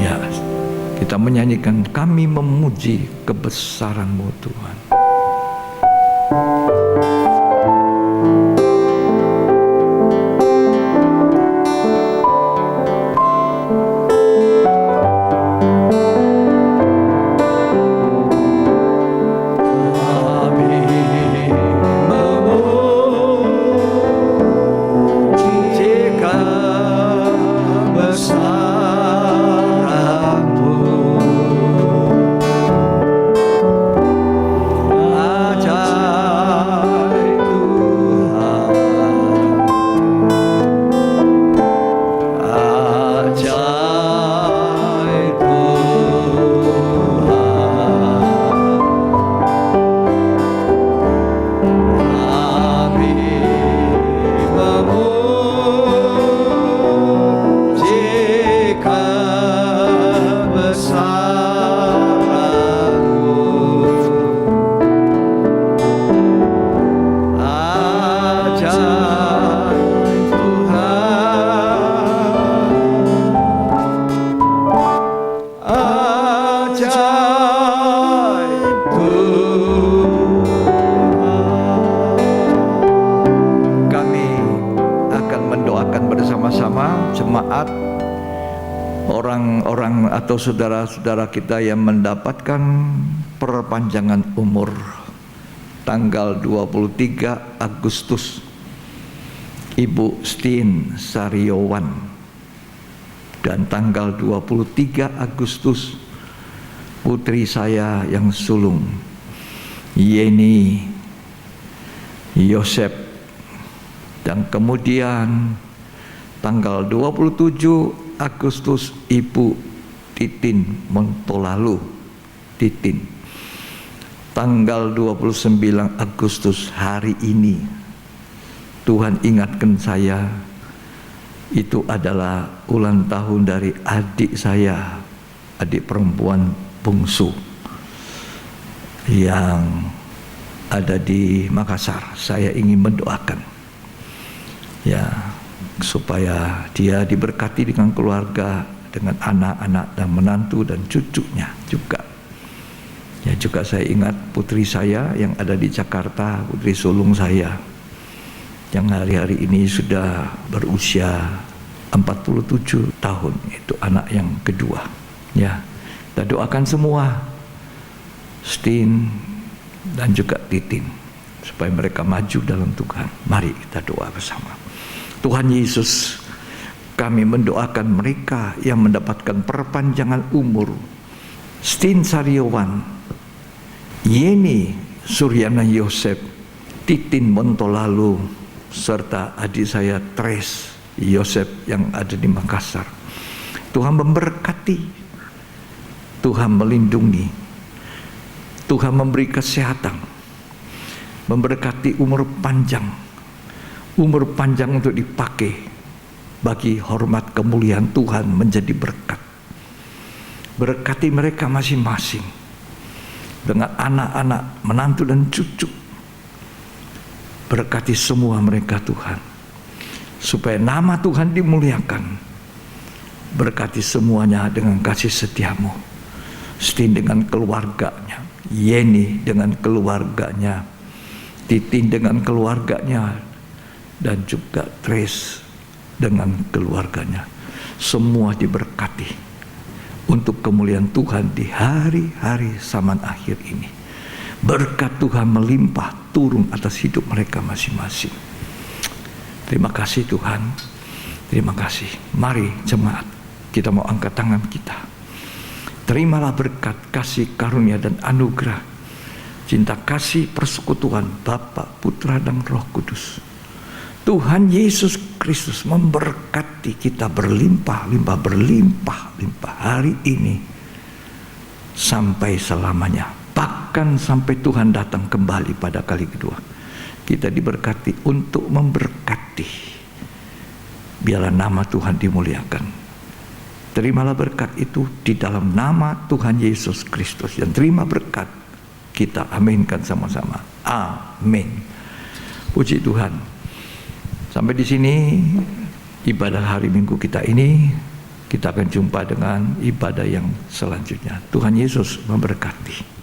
Ya, kita menyanyikan, kami memuji kebesaran-Mu Tuhan. teman-teman atau saudara-saudara kita yang mendapatkan perpanjangan umur tanggal 23 Agustus, Ibu Stin Sariowan, dan tanggal 23 Agustus putri saya yang sulung Yeni Yosep, dan kemudian tanggal 27 Agustus Ibu Titin Montolalu Titin. Tanggal 29 Agustus hari ini Tuhan ingatkan saya, itu adalah ulang tahun dari adik saya, adik perempuan bungsu yang ada di Makassar. Saya ingin mendoakan ya supaya dia diberkati dengan keluarga, dengan anak-anak dan menantu dan cucunya juga. Ya, juga saya ingat putri saya yang ada di Jakarta, putri sulung saya, yang hari-hari ini sudah berusia 47 tahun, itu anak yang kedua. Ya, kita doakan semua, Stin dan juga Titin, supaya mereka maju dalam Tuhan. Mari kita doa bersama. Tuhan Yesus, kami mendoakan mereka yang mendapatkan perpanjangan umur, Stin Sariowan, Yeni Suryana Yosep, Titin Montolalu, serta adik saya Tres Yosep yang ada di Makassar. Tuhan memberkati, Tuhan melindungi, Tuhan memberi kesehatan, memberkati umur panjang untuk dipakai bagi hormat kemuliaan Tuhan, menjadi berkat. Berkati mereka masing-masing dengan anak-anak, menantu dan cucu. Berkati semua mereka Tuhan, supaya nama Tuhan dimuliakan. Berkati semuanya dengan kasih setiamu. Stin dengan keluarganya, Yeni dengan keluarganya, Titin dengan keluarganya, dan juga Tres dengan keluarganya. Semua diberkati untuk kemuliaan Tuhan di hari-hari zaman akhir ini. Berkat Tuhan melimpah turun atas hidup mereka masing-masing. Terima kasih Tuhan, terima kasih. Mari jemaat, kita mau angkat tangan kita. Terimalah berkat, kasih, karunia dan anugerah, cinta kasih persekutuan Bapa, Putra dan Roh Kudus. Tuhan Yesus Kristus memberkati kita berlimpah-limpah hari ini sampai selamanya. Bahkan sampai Tuhan datang kembali pada kali kedua. Kita diberkati untuk memberkati. Biarlah nama Tuhan dimuliakan. Terimalah berkat itu di dalam nama Tuhan Yesus Kristus. Dan terima berkat, kita aminkan sama-sama. Amin. Puji Tuhan. Sampai di sini ibadah hari Minggu kita ini. Kita akan jumpa dengan ibadah yang selanjutnya. Tuhan Yesus memberkati.